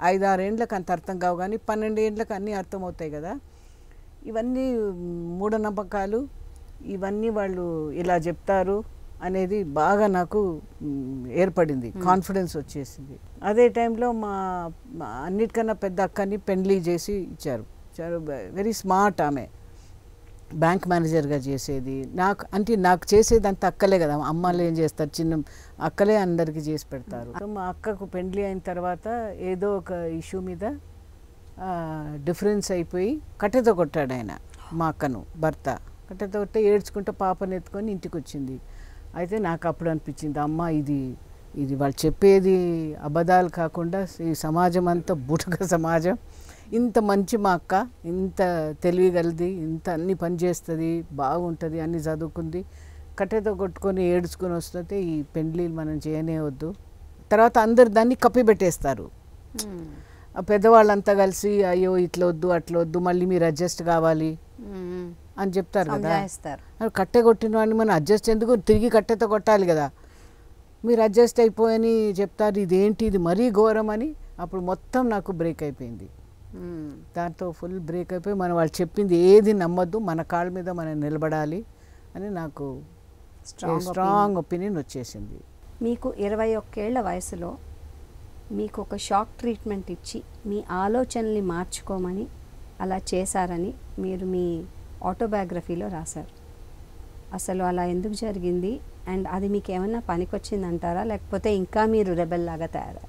Speaker 2: 5-6 ఏండ్లకు అంత అర్థం కావు, కానీ 12 ఏండ్లకు అన్నీ అర్థమవుతాయి కదా. ఇవన్నీ మూఢనమ్మకాలు, ఇవన్నీ వాళ్ళు ఇలా చెప్తారు అనేది బాగా నాకు ఏర్పడింది, కాన్ఫిడెన్స్ వచ్చేసింది. అదే టైంలో మా అన్నిటికన్నా పెద్ద అక్కని పెండ్లి చేసి ఇచ్చారు. చాలా వెరీ స్మార్ట్ ఆమె, బ్యాంక్ మేనేజర్గా చేసేది. నాకు చేసేది అంత అక్కలే కదా, అమ్మలు ఏం చేస్తారు, చిన్న అక్కలే అందరికీ చేసి పెడతారు. మా అక్కకు పెండ్లి అయిన తర్వాత ఏదో ఒక ఇష్యూ మీద డిఫరెన్స్ అయిపోయి కట్టెతో కొట్టాడు ఆయన మా అక్కను, భర్త కట్టెతో కొట్టే ఏడ్చుకుంటే పాపను ఎత్తుకొని ఇంటికి వచ్చింది. అయితే నాకు అప్పుడు అనిపించింది, అమ్మ ఇది వాళ్ళు చెప్పేది అబద్ధాలు కాకుండా ఈ సమాజం అంతా బుటక సమాజం, ఇంత మంచి మా అక్క, ఇంత తెలివిగలది, ఇంత అన్ని పని చేస్తుంది, బాగుంటుంది, అన్ని చదువుకుంది, కట్టెతో కొట్టుకొని ఏడ్చుకొని వస్తుంటే ఈ పెండ్లీలు మనం చేయనే వద్దు. తర్వాత అందరు దాన్ని కప్పిపెట్టేస్తారు, పెద్దవాళ్ళంతా కలిసి అయ్యో ఇట్లా వద్దు అట్లా వద్దు, మళ్ళీ మీరు అడ్జస్ట్ కావాలి అని చెప్తారు కదా. కట్టె కొట్టిన వాడిని మనం అడ్జస్ట్ ఎందుకు, తిరిగి కట్టెతో కొట్టాలి కదా, మీరు అడ్జస్ట్ అయిపోయని చెప్తారు. ఇదేంటి, ఇది మరీ ఘోరం అని. అప్పుడు మొత్తం నాకు బ్రేక్ అయిపోయింది, దాంతో ఫుల్ బ్రేక్ అయిపోయి మనం వాళ్ళు చెప్పింది ఏది నమ్మద్దు, మన కాళ్ళ మీద మనం నిలబడాలి అని నాకు స్ట్రాంగ్ ఒపీనియన్ వచ్చేసింది.
Speaker 1: మీకు 21 ఏళ్ల వయసులో మీకు ఒక షాక్ ట్రీట్మెంట్ ఇచ్చి మీ ఆలోచనల్ని మార్చుకోమని అలా చేశారని మీరు మీ ఆటోబయోగ్రఫీలో రాశారు. అసలు అలా ఎందుకు జరిగింది, అండ్ అది మీకు ఏమన్నా పనికొచ్చింది అంటారా, లేకపోతే ఇంకా మీరు రెబెల్ లాగా తయారా?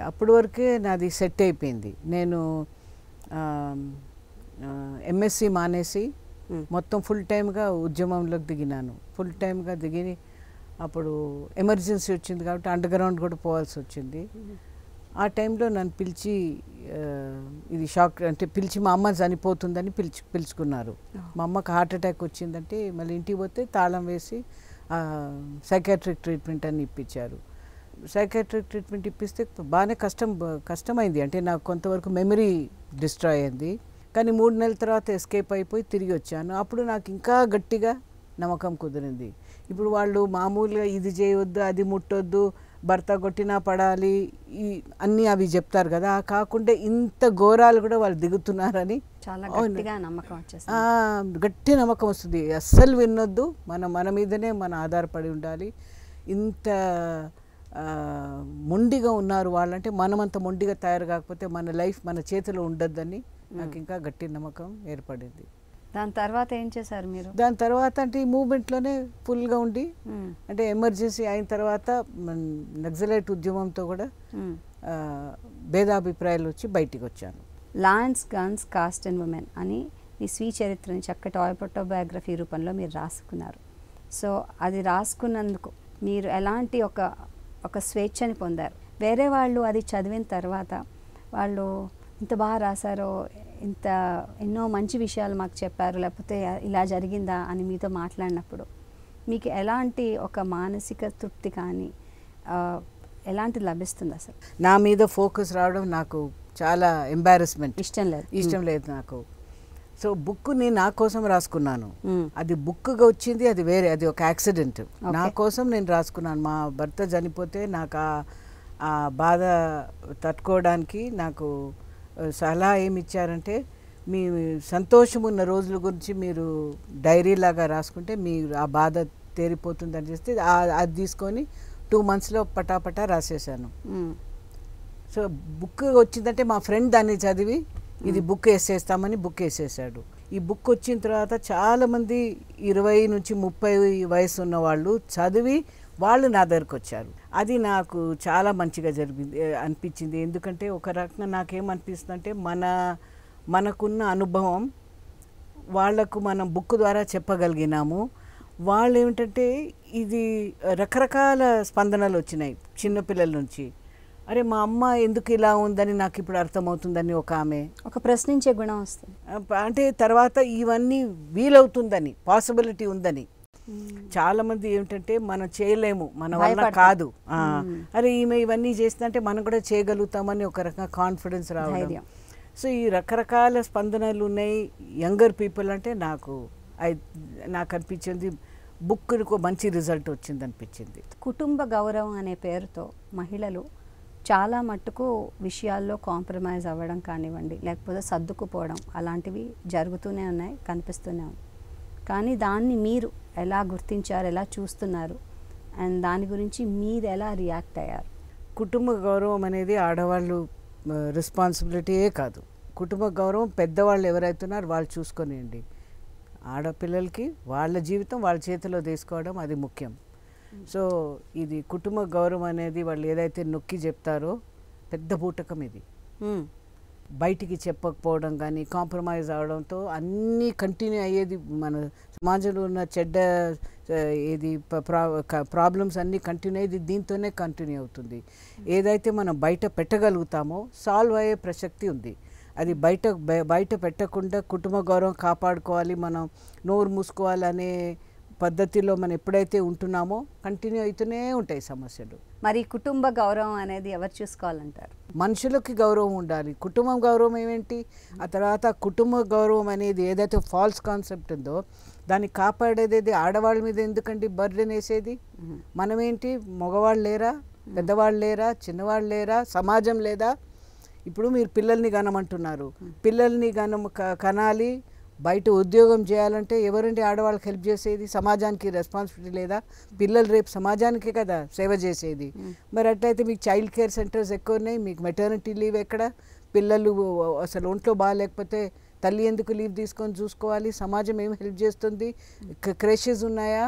Speaker 2: అప్పటి వరకే నాది సెట్ అయిపోయింది. నేను ఎంఎస్సి మానేసి మొత్తం ఫుల్ టైమ్గా ఉద్యమంలోకి దిగినాను. ఫుల్ టైమ్గా దిగి అప్పుడు ఎమర్జెన్సీ వచ్చింది కాబట్టి అండర్ గ్రౌండ్ కూడా పోవాల్సి వచ్చింది. ఆ టైంలో నన్ను పిలిచి ఇది షాక్ అంటే పిలిచి మా అమ్మ చనిపోతుందని పిలుచుకున్నారు. మా అమ్మకు హార్ట్ అటాక్ వచ్చిందంటే మళ్ళీ ఇంటికి పోతే తాళం వేసి సైకాట్రిక్ ట్రీట్మెంట్ అని ఇప్పించారు. సైకాట్రిక్ ట్రీట్మెంట్ ఇప్పిస్తే బాగానే కష్టమైంది, అంటే నాకు కొంతవరకు మెమరీ డిస్ట్రాయ్ అయింది. కానీ 3 నెలల తర్వాత ఎస్కేప్ అయిపోయి తిరిగి వచ్చాను. అప్పుడు నాకు ఇంకా గట్టిగా నమ్మకం కుదిరింది. ఇప్పుడు వాళ్ళు మామూలుగా ఇది చేయవద్దు, అది ముట్టొద్దు, భర్త కొట్టినా పడాలి, అన్నీ అవి చెప్తారు కదా, కాకుండా ఇంత ఘోరాలు కూడా వాళ్ళు దిగుతున్నారని
Speaker 1: చాలా గట్టిగా నమ్మకం వచ్చేసింది.
Speaker 2: గట్టి నమ్మకం వస్తుంది. అస్సలు వినొద్దు, మన మీదనే మన ఆధారపడి ఉండాలి. ఇంత మొండిగా ఉన్నారు వాళ్ళంటే మనమంత మొండిగా తయారు కాకపోతే మన లైఫ్ మన చేతిలో ఉండొద్దని నాకు ఇంకా గట్టి నమ్మకం ఏర్పడింది.
Speaker 1: దాని తర్వాత ఏం చేశారు మీరు?
Speaker 2: దాని తర్వాత అంటే ఈ మూవ్మెంట్లోనే ఫుల్గా ఉండి, అంటే ఎమర్జెన్సీ అయిన తర్వాత నక్సలైట్ ఉద్యమంతో కూడా భేదాభిప్రాయాలు వచ్చి బయటికి వచ్చాను.
Speaker 1: Lance, guns, cost and women అని మీ స్వీ చరిత్రని చక్కటి ఆటోబయోగ్రఫీ రూపంలో మీరు రాసుకున్నారు. సో అది రాసుకున్నందుకు మీరు ఎలాంటి ఒక స్వేచ్ఛని పొందారు? వేరే వాళ్ళు అది చదివిన తర్వాత వాళ్ళు ఇంత బాగా రాశారో, ఎన్నో మంచి విషయాలు మాకు చెప్పారు, లేకపోతే ఇలా జరిగిందా అని మీతో మాట్లాడినప్పుడు మీకు ఎలాంటి ఒక మానసిక తృప్తి కానీ ఎలాంటిది లభిస్తుంది? అసలు
Speaker 2: నా మీద ఫోకస్ రావడం నాకు చాలా ఎంబారస్మెంట్, ఇష్టం లేదు నాకు. సో బుక్ని నా కోసం రాసుకున్నాను. అది బుక్గా వచ్చింది, అది వేరే, అది ఒక యాక్సిడెంట్. నా కోసం నేను రాసుకున్నాను. మా భర్త చనిపోతే నాకు ఆ బాధ తట్టుకోవడానికి నాకు సలహా ఏమి ఇచ్చారంటే, మీ సంతోషం ఉన్న రోజుల గురించి మీరు డైరీ లాగా రాసుకుంటే మీరు ఆ బాధ తేరిపోతుందని చేస్తే అది తీసుకొని 2 monthsలో పటాపటా రాసేసాను. సో బుక్ వచ్చిందంటే మా ఫ్రెండ్ దాన్ని చదివి ఇది బుక్ వేసేస్తామని బుక్ వేసేసాడు. ఈ బుక్ వచ్చిన తర్వాత చాలామంది 20 నుంచి 30 వయసు ఉన్న వాళ్ళు చదివి వాళ్ళు నా దగ్గరకు వచ్చారు. అది నాకు చాలా మంచిగా అనిపించింది. ఎందుకంటే ఒక రకంగా నాకేమనిపిస్తుంది అంటే మనకున్న అనుభవం వాళ్లకు మనం బుక్ ద్వారా చెప్పగలిగినాము. వాళ్ళు ఏమిటంటే ఇది రకరకాల స్పందనలు వచ్చినాయి చిన్నపిల్లల నుంచి. అరే మా అమ్మ ఎందుకు ఇలా ఉందని నాకు ఇప్పుడు అర్థమవుతుందని ఒక ఆమె,
Speaker 1: ఒక ప్రశ్నించే గుణం వస్తుంది.
Speaker 2: అంటే తర్వాత ఇవన్నీ వీలవుతుందని, పాసిబిలిటీ ఉందని. చాలామంది ఏమిటంటే మనం చేయలేము, మన వల్ల కాదు, అరే ఈమె ఇవన్నీ చేస్తుందంటే మనం కూడా చేయగలుగుతామని ఒక రకంగా కాన్ఫిడెన్స్ రావడం. సో ఈ రకరకాల స్పందనలు ఉన్నాయి యంగర్ పీపుల్ అంటే నాకు అనిపించింది బుక్కు మంచి రిజల్ట్ వచ్చింది అనిపించింది.
Speaker 1: కుటుంబ గౌరవం అనే పేరుతో మహిళలు చాలా మట్టుకు విషయాల్లో కాంప్రమైజ్ అవ్వడం కానివ్వండి, లేకపోతే సర్దుకుపోవడం అలాంటివి జరుగుతూనే ఉన్నాయి, కనిపిస్తూనే ఉన్నాయి. కానీ దాన్ని మీరు ఎలా గుర్తించారు, ఎలా చూస్తున్నారు, అండ్ దాని గురించి మీరు ఎలా రియాక్ట్ అయ్యారు?
Speaker 2: కుటుంబ గౌరవం అనేది ఆడవాళ్ళు రెస్పాన్సిబిలిటీయే కాదు. కుటుంబ గౌరవం పెద్దవాళ్ళు ఎవరైతున్నారో వాళ్ళు చూసుకొనియండి. ఆడపిల్లలకి వాళ్ళ జీవితం వాళ్ళ చేతిలో తీసుకోవడం అది ముఖ్యం. సో ఇది కుటుంబ గౌరవం అనేది వాళ్ళు ఏదైతే నొక్కి చెప్తారో పెద్ద బూటకం ఇది. బయటికి చెప్పకపోవడం కానీ కాంప్రమైజ్ అవడంతో అన్నీ కంటిన్యూ అయ్యేది. మన సమాజంలో ఉన్న చెడ్డ ఏది ప్రాబ్లమ్స్ అన్నీ కంటిన్యూ అయ్యేది దీంతోనే కంటిన్యూ అవుతుంది. ఏదైతే మనం బయట పెట్టగలుగుతామో సాల్వ్ అయ్యే ప్రసక్తి ఉంది. అది బయట పెట్టకుండా కుటుంబ గౌరవం కాపాడుకోవాలి, మనం నోరు మూసుకోవాలనే పద్ధతిలో మనం ఎప్పుడైతే ఉంటున్నామో కంటిన్యూ అవుతూనే ఉంటాయి సమస్యలు.
Speaker 1: మరి కుటుంబ గౌరవం అనేది ఎవరు చూసుకోవాలంటారు?
Speaker 2: మనుషులకి గౌరవం ఉండాలి. కుటుంబం గౌరవం ఏమేంటి? ఆ తర్వాత కుటుంబ గౌరవం అనేది ఏదైతే ఫాల్స్ కాన్సెప్ట్ ఉందో దాన్ని కాపాడేది ఆడవాళ్ళ మీద ఎందుకండి బర్డెన్ వేసేది? మనమేంటి, మగవాళ్ళు లేరా, పెద్దవాళ్ళు లేరా, చిన్నవాళ్ళు లేరా, సమాజం లేదా? ఇప్పుడు మీరు పిల్లల్ని కనమంటున్నారు, పిల్లల్ని కనాలి, బయట ఉద్యోగం చేయాలంటే ఎవరండి ఆడవాళ్ళకి హెల్ప్ చేసేది? సమాజానికి రెస్పాన్సిబిలిటీ లేదా? పిల్లలు రేపు సమాజానికే కదా సేవ చేసేది. మరి అట్లయితే మీకు చైల్డ్ కేర్ సెంటర్స్ ఎక్కువ ఉన్నాయి, మీకు మెటర్నిటీ లీవ్ ఎక్కడ? పిల్లలు అసలు ఒంట్లో బాగాలేకపోతే తల్లి ఎందుకు లీవ్ తీసుకొని చూసుకోవాలి? సమాజం ఏం హెల్ప్ చేస్తుంది? క్రేషెస్ ఉన్నాయా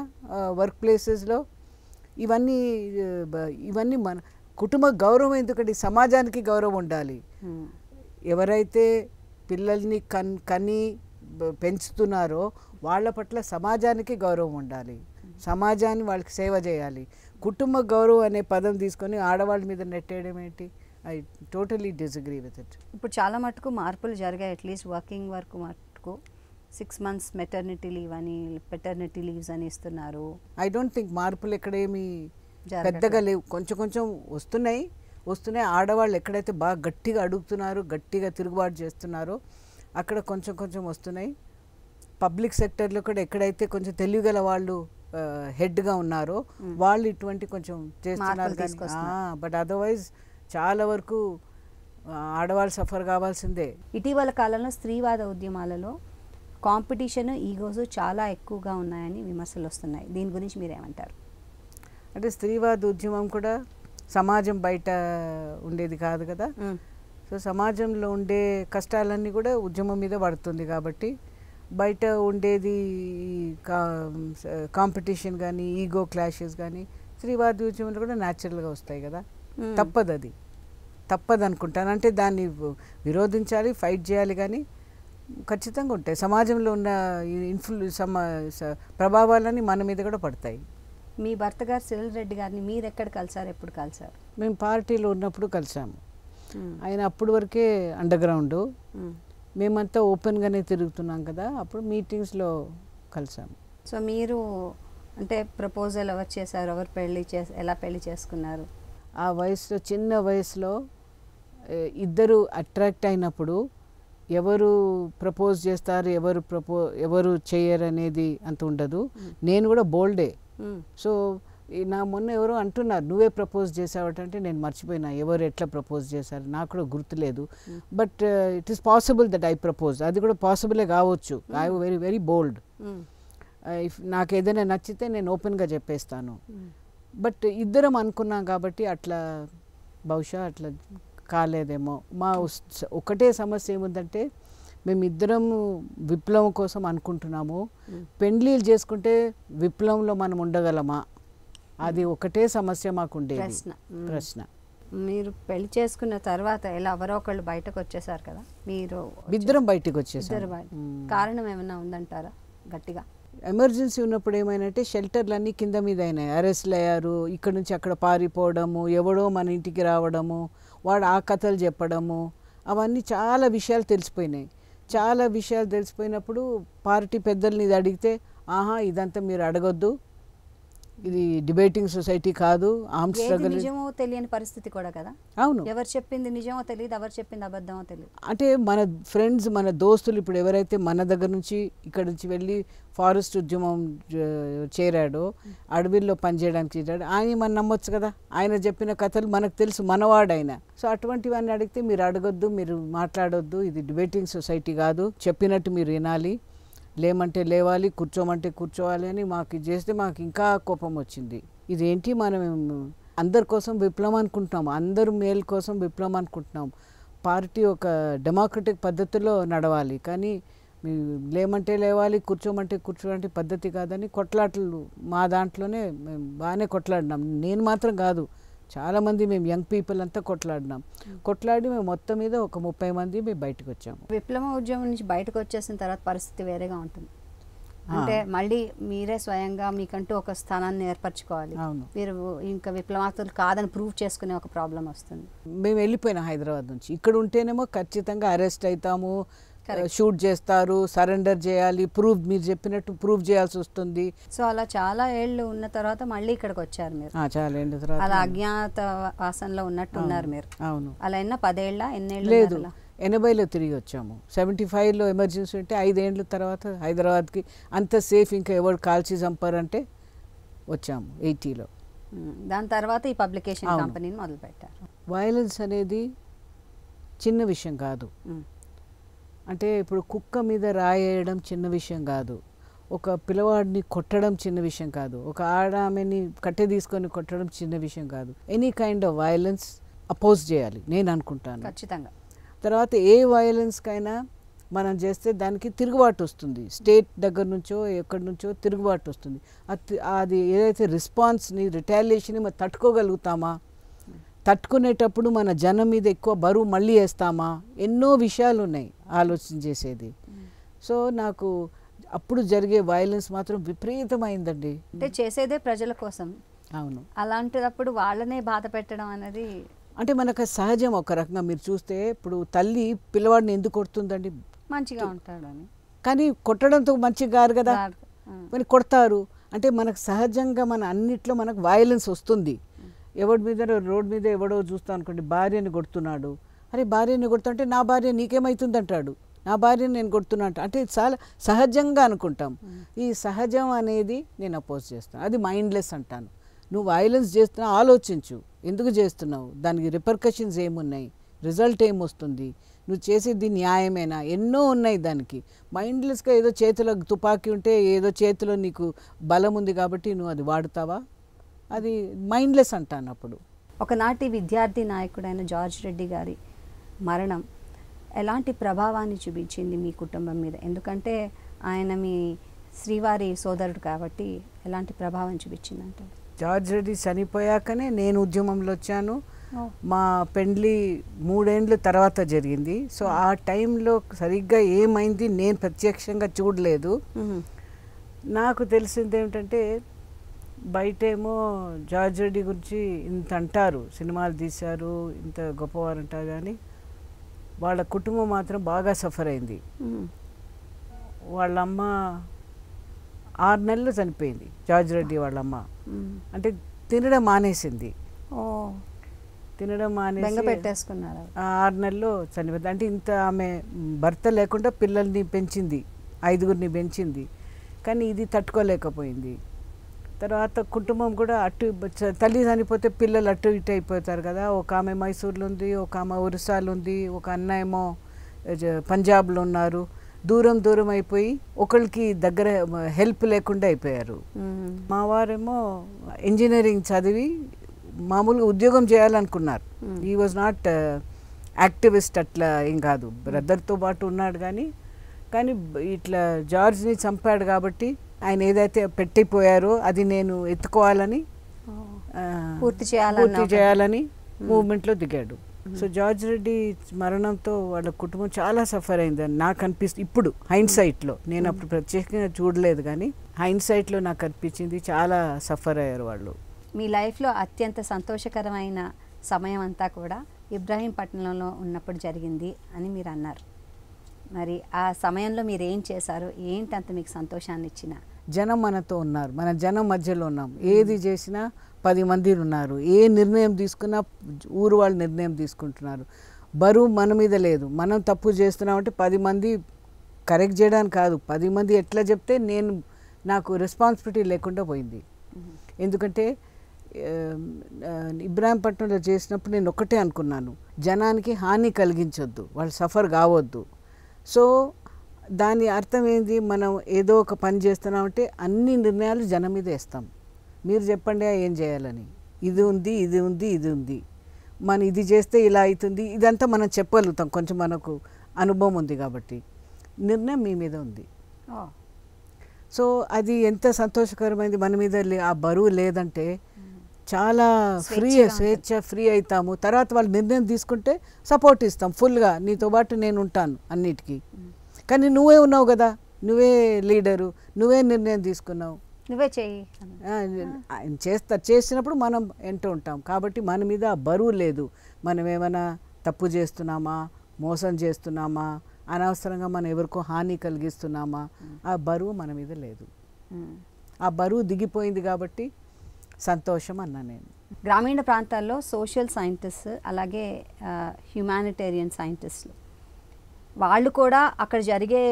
Speaker 2: వర్క్ ప్లేసెస్లో? ఇవన్నీ మన కుటుంబ గౌరవం ఎందుకండి? సమాజానికి గౌరవం ఉండాలి. ఎవరైతే పిల్లల్ని కని పెంచుతున్నారో వాళ్ళ పట్ల సమాజానికి గౌరవం ఉండాలి, సమాజాన్ని వాళ్ళకి సేవ చేయాలి. కుటుంబ గౌరవం అనే పదం తీసుకొని ఆడవాళ్ళ మీద నెట్టేయడం ఏంటి? I totally disagree with it.
Speaker 1: ఇప్పుడు చాలా మటుకు మార్పులు జరిగాయి. అట్లీస్ట్ వర్కింగ్ వర్క్ మటుకు 6 months మెటర్నిటీ లీవ్ అని, పెటర్నిటీ లీవ్స్ అని ఇస్తున్నారు.
Speaker 2: ఐ డోంట్ థింక్ మార్పులు ఎక్కడేమి పెద్దగా లేవు, కొంచెం వస్తున్నాయి. ఆడవాళ్ళు ఎక్కడైతే బాగా గట్టిగా అడుగుతున్నారో, గట్టిగా తిరుగుబాటు చేస్తున్నారో అక్కడ కొంచెం వస్తున్నాయి. పబ్లిక్ సెక్టర్లో కూడా ఎక్కడైతే కొంచెం తెలివిగల వాళ్ళు హెడ్గా ఉన్నారో వాళ్ళు ఇటువంటి కొంచెం చేస్తున్నారు. బట్ అదర్వైజ్ చాలా వరకు ఆడవాళ్ళు సఫర్ కావాల్సిందే.
Speaker 1: ఇటీవల కాలంలో స్త్రీవాద ఉద్యమాలలో కాంపిటీషన్, ఈగోస్ చాలా ఎక్కువగా ఉన్నాయని విమర్శలు వస్తున్నాయి. దీని గురించి మీరేమంటారు?
Speaker 2: అంటే స్త్రీవాద ఉద్యమం కూడా సమాజం బయట ఉండేది కాదు కదా. సో సమాజంలో ఉండే కష్టాలన్నీ కూడా ఉద్యమం మీద పడుతుంది కాబట్టి బయట ఉండేది కాంపిటీషన్ కానీ ఈగో క్లాషెస్ కానీ స్త్రీవాద ఉద్యమంలో కూడా న్యాచురల్గా వస్తాయి కదా. తప్పదు, అది తప్పదు అనుకుంటాను. అంటే దాన్ని విరోధించాలి, ఫైట్ చేయాలి, కానీ ఖచ్చితంగా ఉంటాయి. సమాజంలో ఉన్న ప్రభావాలన్నీ మన మీద కూడా పడతాయి.
Speaker 1: మీ భర్త గారు సిరిల్ రెడ్డి గారిని మీరు ఎక్కడ కలిసారు, ఎప్పుడు కలిసారు?
Speaker 2: మేము పార్టీలో ఉన్నప్పుడు కలిసాము. ఆయన అప్పుడు వరకే అండర్ గ్రౌండ్, మేమంతా ఓపెన్గానే తిరుగుతున్నాం కదా, అప్పుడు మీటింగ్స్లో కలిసాము.
Speaker 1: సో మీరు అంటే ప్రపోజల్ ఎవరు చేశారు, ఎవరు ఎలా పెళ్లి చేసుకున్నారు?
Speaker 2: ఆ వయసులో, చిన్న వయసులో ఇద్దరు అట్రాక్ట్ అయినప్పుడు ఎవరు ప్రపోజ్ చేస్తారు, ఎవరు చేయరు అనేది అంత ఉండదు. నేను కూడా బోల్డే. సో నా మొన్న ఎవరో అంటున్నారు నువ్వే ప్రపోజ్ చేసావటంటే నేను మర్చిపోయినా ఎవరు ఎట్లా ప్రపోజ్ చేశారు, నాకు కూడా గుర్తులేదు. But it is possible that I propose. అది కూడా పాసిబులే కావచ్చు. I very very bold. If నాకు ఏదైనా నచ్చితే నేను ఓపెన్గా చెప్పేస్తాను. బట్ ఇద్దరం అనుకున్నాం కాబట్టి అట్లా బహుశా అట్లా కాలేదేమో. మా ఒకటే సమస్య ఏముందంటే మేమిద్దరం విప్లవం కోసం అనుకుంటున్నాము. పెండ్లీలు చేసుకుంటే విప్లవంలో మనం ఉండగలమా, అది ఒకటే సమస్య మాకుండేది. ప్రశ్న.
Speaker 1: మీరు పెళ్లి చేసుకున్న తర్వాత ఎలా ఎవరో ఒకళ్ళు బయటకు వచ్చేసారు కదా, మీరు
Speaker 2: ఇద్దరం బయటకు వచ్చేసారు.
Speaker 1: కారణం ఏమైనా ఉందంటారా గట్టిగా?
Speaker 2: ఎమర్జెన్సీ ఉన్నప్పుడు ఏమైనా షెల్టర్లన్నీ కింద మీద అయినాయి, అరెస్ట్లు అయ్యారు, ఇక్కడ నుంచి అక్కడ పారిపోవడము, ఎవడో మన ఇంటికి రావడము, వాడు ఆ కథలు చెప్పడము, అవన్నీ చాలా విషయాలు తెలిసిపోయినాయి. చాలా విషయాలు తెలిసిపోయినప్పుడు పార్టీ పెద్దల్ని ఇది అడిగితే ఆహా ఇదంతా మీరు అడగొద్దు, ఇది డిబేటింగ్ సొసైటీ కాదు, ఆర్మ్స్ స్ట్రగల్.
Speaker 1: నిజమో తెలియని పరిస్థితి కూడా కదా.
Speaker 2: అవును,
Speaker 1: ఎవరు చెప్పింది నిజమో తెలియదు, ఎవరు చెప్పింది అబద్ధమో తెలియదు.
Speaker 2: అంటే మన ఫ్రెండ్స్, మన దోస్తులు ఇప్పుడు ఎవరైతే మన దగ్గర నుంచి ఇక్కడ నుంచి వెళ్ళి ఫారెస్ట్ ఉద్యమం చేరాడో, అడవిల్లో పనిచేయడానికి చేరాడు, ఆయన మనం నమ్మొచ్చు కదా. ఆయన చెప్పిన కథలు మనకు తెలుసు, మనవాడైన. సో అటువంటివన్నీ అడిగితే మీరు అడగొద్దు, మీరు మాట్లాడొద్దు, ఇది డిబేటింగ్ సొసైటీ కాదు, చెప్పినట్టు మీరు వినాలి, లేమంటే లేవాలి, కూర్చోమంటే కూర్చోవాలి అని మాకు చేస్తే మాకు ఇంకా కోపం వచ్చింది. ఇదేంటి, మనం అందరి కోసం విప్లవం అనుకుంటున్నాం, అందరు మేలు కోసం విప్లవం అనుకుంటున్నాం. పార్టీ ఒక డెమోక్రటిక్ పద్ధతిలో నడవాలి, కానీ లేమంటే లేవాలి, కూర్చోమంటే కూర్చోమంటే పద్ధతి కాదని కొట్లాటలు మా దాంట్లోనే మేము బాగానే కొట్లాడినాం. నేను మాత్రం కాదు, చాలామంది మేము యంగ్ పీపుల్ అంతా కొట్లాడినాం. కొట్లాడి మేము మొత్తం మీద ఒక 30 మంది మేము బయటకు వచ్చాము.
Speaker 1: విప్లవ ఉద్యమం నుంచి బయటకు వచ్చేసిన తర్వాత పరిస్థితి వేరేగా ఉంటుంది. అంటే మళ్ళీ మీరే స్వయంగా మీకంటూ ఒక స్థానాన్ని ఏర్పరచుకోవాలి. మీరు ఇంకా విప్లవాతులు కాదని ప్రూవ్ చేసుకునే ఒక ప్రాబ్లం వస్తుంది.
Speaker 2: మేము వెళ్ళిపోయినా హైదరాబాద్ నుంచి. ఇక్కడ ఉంటేనేమో ఖచ్చితంగా అరెస్ట్ అవుతాము, షూట్ చేస్తారు, సరెండర్ చేయాలి, మీరు చెప్పినట్టు ప్రూవ్ చేయాల్సి వస్తుంది.
Speaker 1: సో అలా చాలా ఏళ్ళు ఉన్న తర్వాత మళ్ళీ ఇక్కడికి వచ్చారు మీరు.
Speaker 2: చాలా ఏళ్ళ తర్వాత
Speaker 1: అలా అజ్ఞాత వాసనలో ఉన్నట్టు ఉన్నారు మీరు.
Speaker 2: అవును.
Speaker 1: అలా 10 ఏళ్ళ ఎన్నేళ్ళు?
Speaker 2: లేదు, 80లో తిరిగి వచ్చాము. 75లో ఎమర్జెన్సీ ఉంటే 5 ఏళ్ళ తర్వాత హైదరాబాద్కి అంత సేఫ్, ఇంకా ఎవరు కాల్చి చంపారంటే వచ్చాము 80లో.
Speaker 1: దాని తర్వాత ఈ పబ్లికేషన్ కంపెనీని మొదలుపెట్టారు.
Speaker 2: వైలెన్స్ అనేది చిన్న విషయం కాదు. అంటే ఇప్పుడు కుక్క మీద రాయేయడం చిన్న విషయం కాదు, ఒక పిల్లవాడిని కొట్టడం చిన్న విషయం కాదు, ఒక ఆమెని కట్టె తీసుకొని కొట్టడం చిన్న విషయం కాదు. Any kind of violence oppose చేయాలి నేను అనుకుంటాను ఖచ్చితంగా. తర్వాత ఏ వైలెన్స్కైనా మనం చేస్తే దానికి తిరుగుబాటు వస్తుంది. స్టేట్ దగ్గర నుంచో ఎక్కడి నుంచో తిరుగుబాటు వస్తుంది. అది ఏదైతే రెస్పాన్స్ని, రిటాలియేషన్ని మనం తట్టుకోగలుగుతామా, తట్టుకునేటప్పుడు మన జనం మీద ఎక్కువ బరువు మళ్ళీ వేస్తామా, ఎన్నో విషయాలు ఉన్నాయి ఆలోచన చేసేది. సో నాకు అప్పుడు జరిగే వైలెన్స్ మాత్రం విపరీతమైందండి.
Speaker 1: అంటే చేసేదే ప్రజల కోసం.
Speaker 2: అవును.
Speaker 1: అలాంటప్పుడు వాళ్ళనే బాధ పెట్టడం అనేది
Speaker 2: అంటే మనకు సహజం. ఒక రకంగా మీరు చూస్తే ఇప్పుడు తల్లి పిల్లవాడిని ఎందుకు కొడుతుందండి?
Speaker 1: మంచిగా ఉంటాడని.
Speaker 2: కానీ కొట్టడంతో మంచిగా కాదు కదా, మరి కొడతారు. అంటే మనకు సహజంగా మన అన్నిట్లో మనకు వైలెన్స్ వస్తుంది. ఎవడి మీద, రోడ్ మీద ఎవడో చూస్తా అనుకోండి, భార్యని కొడుతున్నాడు, అరే భార్యని కొడుతుంటే నా భార్య నీకేమవుతుంది అంటాడు, నా భార్యని నేను కొడుతున్నా అంటే చాలా సహజంగా అనుకుంటాం. ఈ సహజం అనేది నేను అపోజ్ చేస్తాను, అది మైండ్లెస్ అంటాను. నువ్వు వైలెన్స్ చేస్తున్నా ఆలోచించు, ఎందుకు చేస్తున్నావు, దానికి రిపర్కషన్స్ ఏమున్నాయి, రిజల్ట్ ఏమొస్తుంది, నువ్వు చేసేది న్యాయమేనా, ఎన్నో ఉన్నాయి దానికి. మైండ్లెస్గా ఏదో చేతిలో తుపాకీ ఉంటే ఏదో చేతిలో నీకు బలం ఉంది కాబట్టి నువ్వు అది వాడుతావా, అది మైండ్లెస్ అంటాను. అప్పుడు
Speaker 1: ఒకనాటి విద్యార్థి నాయకుడైన జార్జ్ రెడ్డి గారి మరణం ఎలాంటి ప్రభావాన్ని చూపించింది మీ కుటుంబం మీద? ఎందుకంటే ఆయన మీ శ్రీవారి సోదరుడు కాబట్టి ఎలాంటి ప్రభావం చూపించింది అంటారు?
Speaker 2: జార్జ్ రెడ్డి చనిపోయాకనే నేను ఉద్యమంలో వచ్చాను. మా పెండ్లి 3 ఏండ్ల తర్వాత జరిగింది. సో ఆ టైంలో సరిగ్గా ఏమైంది నేను ప్రత్యక్షంగా చూడలేదు. నాకు తెలిసింది ఏమిటంటే బయటేమో జార్జ్ రెడ్డి గురించి ఇంత అంటారు, సినిమాలు తీశారు, ఇంత గొప్పవారు అంటారు, కానీ వాళ్ళ కుటుంబం మాత్రం బాగా సఫర్ అయింది. వాళ్ళమ్మ 6 నెలలు చనిపోయింది, జార్జ్ రెడ్డి వాళ్ళమ్మ. అంటే తినడం మానేసింది, తినడం మానేసి
Speaker 1: పెట్టేసుకున్నారు.
Speaker 2: 6 నెలల్లో చనిపోయింది. అంటే ఇంత ఆమె భర్త లేకుండా పిల్లల్ని పెంచింది, 5గురిని పెంచింది, కానీ ఇది తట్టుకోలేకపోయింది. తర్వాత కుటుంబం కూడా తల్లి చనిపోతే పిల్లలు అటు ఇటు అయిపోతారు కదా. ఒక ఆమె మైసూర్లో ఉంది, ఒక ఆమె ఒరిస్సాలో ఉంది, ఒక అన్న ఏమో పంజాబ్లో ఉన్నారు. దూరం దూరం అయిపోయి ఒకళ్ళకి దగ్గర హెల్ప్ లేకుండా అయిపోయారు. మా వారేమో ఇంజనీరింగ్ చదివి మామూలుగా ఉద్యోగం చేయాలనుకున్నారు. హీ వాజ్ నాట్ యాక్టివిస్ట్, అట్లా ఏం కాదు, బ్రదర్తో పాటు ఉన్నాడు. కానీ ఇట్లా జార్జ్ని చంపాడు కాబట్టి ఆయన ఏదైతే పెట్టిపోయారో అది నేను ఎత్తుకోవాలని, పూర్తి చేయాలని మూవ్మెంట్లో దిగాడు. సో జార్జ్ రెడ్డి మరణంతో వాళ్ళ కుటుంబం చాలా సఫర్ అయిందని నాకు అనిపిస్తుంది. ఇప్పుడు హైండ్ సైట్లో, నేను అప్పుడు ప్రత్యేకంగా చూడలేదు, కానీ హైండ్ సైట్లో నాకు అనిపించింది చాలా సఫర్ అయ్యారు వాళ్ళు.
Speaker 1: మీ లైఫ్లో అత్యంత సంతోషకరమైన సమయం అంతా కూడా ఇబ్రాహీంపట్నంలో ఉన్నప్పుడు జరిగింది అని మీరు అన్నారు. మరి ఆ సమయంలో మీరు ఏం చేశారు, ఏంటంత మీకు సంతోషాన్ని ఇచ్చిన?
Speaker 2: జనం మనతో ఉన్నారు, మన జనం మధ్యలో ఉన్నాం. ఏది చేసినా 10 మంది ఉన్నారు. ఏ నిర్ణయం తీసుకున్నా ఊరు వాళ్ళు నిర్ణయం తీసుకుంటున్నారు. బరువు మన మీద లేదు. మనం తప్పు చేస్తున్నామంటే 10 మంది కరెక్ట్ చేయడానికి కాదు, 10 మంది ఎట్లా చెప్తే నాకు రెస్పాన్సిబిలిటీ లేకుండా పోయింది. ఎందుకంటే ఇబ్రాహీంపట్నంలో చేసినప్పుడు నేను ఒక్కటే అనుకున్నాను, జనానికి హాని కలిగించొద్దు, వాళ్ళు సఫర్ కావద్దు. సో దాని అర్థం ఏంది, మనం ఏదో ఒక పని చేస్తున్నామంటే అన్ని నిర్ణయాలు జనం మీద వేస్తాం. మీరు చెప్పండి ఏం చేయాలని, ఇది ఉంది, ఇది ఉంది, ఇది ఉంది, మనం ఇది చేస్తే ఇలా అవుతుంది, ఇదంతా మనం చెప్పగలుగుతాం, కొంచెం మనకు అనుభవం ఉంది కాబట్టి. నిర్ణయం మీ మీద ఉంది. సో అది ఎంత సంతోషకరమైంది. మన మీద ఆ బరువు లేదంటే చాలా స్వేచ్ఛ ఫ్రీ అవుతాము. తర్వాత వాళ్ళు నిర్ణయం తీసుకుంటే సపోర్ట్ ఇస్తాం ఫుల్గా, నీతో పాటు నేను ఉంటాను అన్నిటికీ. కానీ నువ్వే ఉన్నావు కదా, నువ్వే లీడరు, నువ్వే నిర్ణయం తీసుకున్నావు,
Speaker 1: నువ్వే చెయ్యి
Speaker 2: చేసినప్పుడు మనం ఎంటూ ఉంటాం. కాబట్టి మన మీద ఆ బరువు లేదు. మనం ఏమైనా తప్పు చేస్తున్నామా, మోసం చేస్తున్నామా, అనవసరంగా మనం ఎవరికో హాని కలిగిస్తున్నామా, ఆ బరువు మన మీద లేదు. ఆ బరువు దిగిపోయింది కాబట్టి సంతోషం అన్నా నేను.
Speaker 1: గ్రామీణ ప్రాంతాల్లో సోషల్ సైంటిస్ట్ అలాగే హ్యుమానిటేరియన్ సైంటిస్టులు వాళ్ళు కూడా అక్కడ జరిగే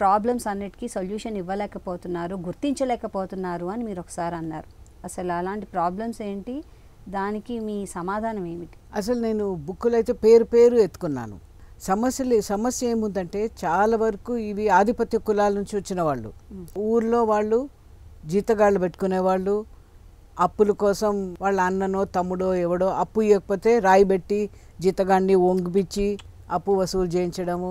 Speaker 1: ప్రాబ్లమ్స్ అన్నిటికీ సొల్యూషన్ ఇవ్వలేకపోతున్నారు, గుర్తించలేకపోతున్నారు అని మీరు ఒకసారి అన్నారు. అసలు అలాంటి ప్రాబ్లమ్స్ ఏంటి, దానికి మీ సమాధానం ఏమిటి?
Speaker 2: అసలు నేను బుక్కులు అయితే పేరు ఎత్తుకున్నాను. సమస్య ఏముందంటే చాలా వరకు ఇవి ఆధిపత్య కులాల నుంచి వచ్చిన వాళ్ళు. ఊర్లో వాళ్ళు జీతగాళ్ళు పెట్టుకునేవాళ్ళు, అప్పుల కోసం వాళ్ళ అన్ననో తమ్ముడో ఎవడో అప్పు ఇవ్వకపోతే రాయి పెట్టి జీతగాడిని వంగిపిచ్చి అప్పు వసూలు చేయించడము,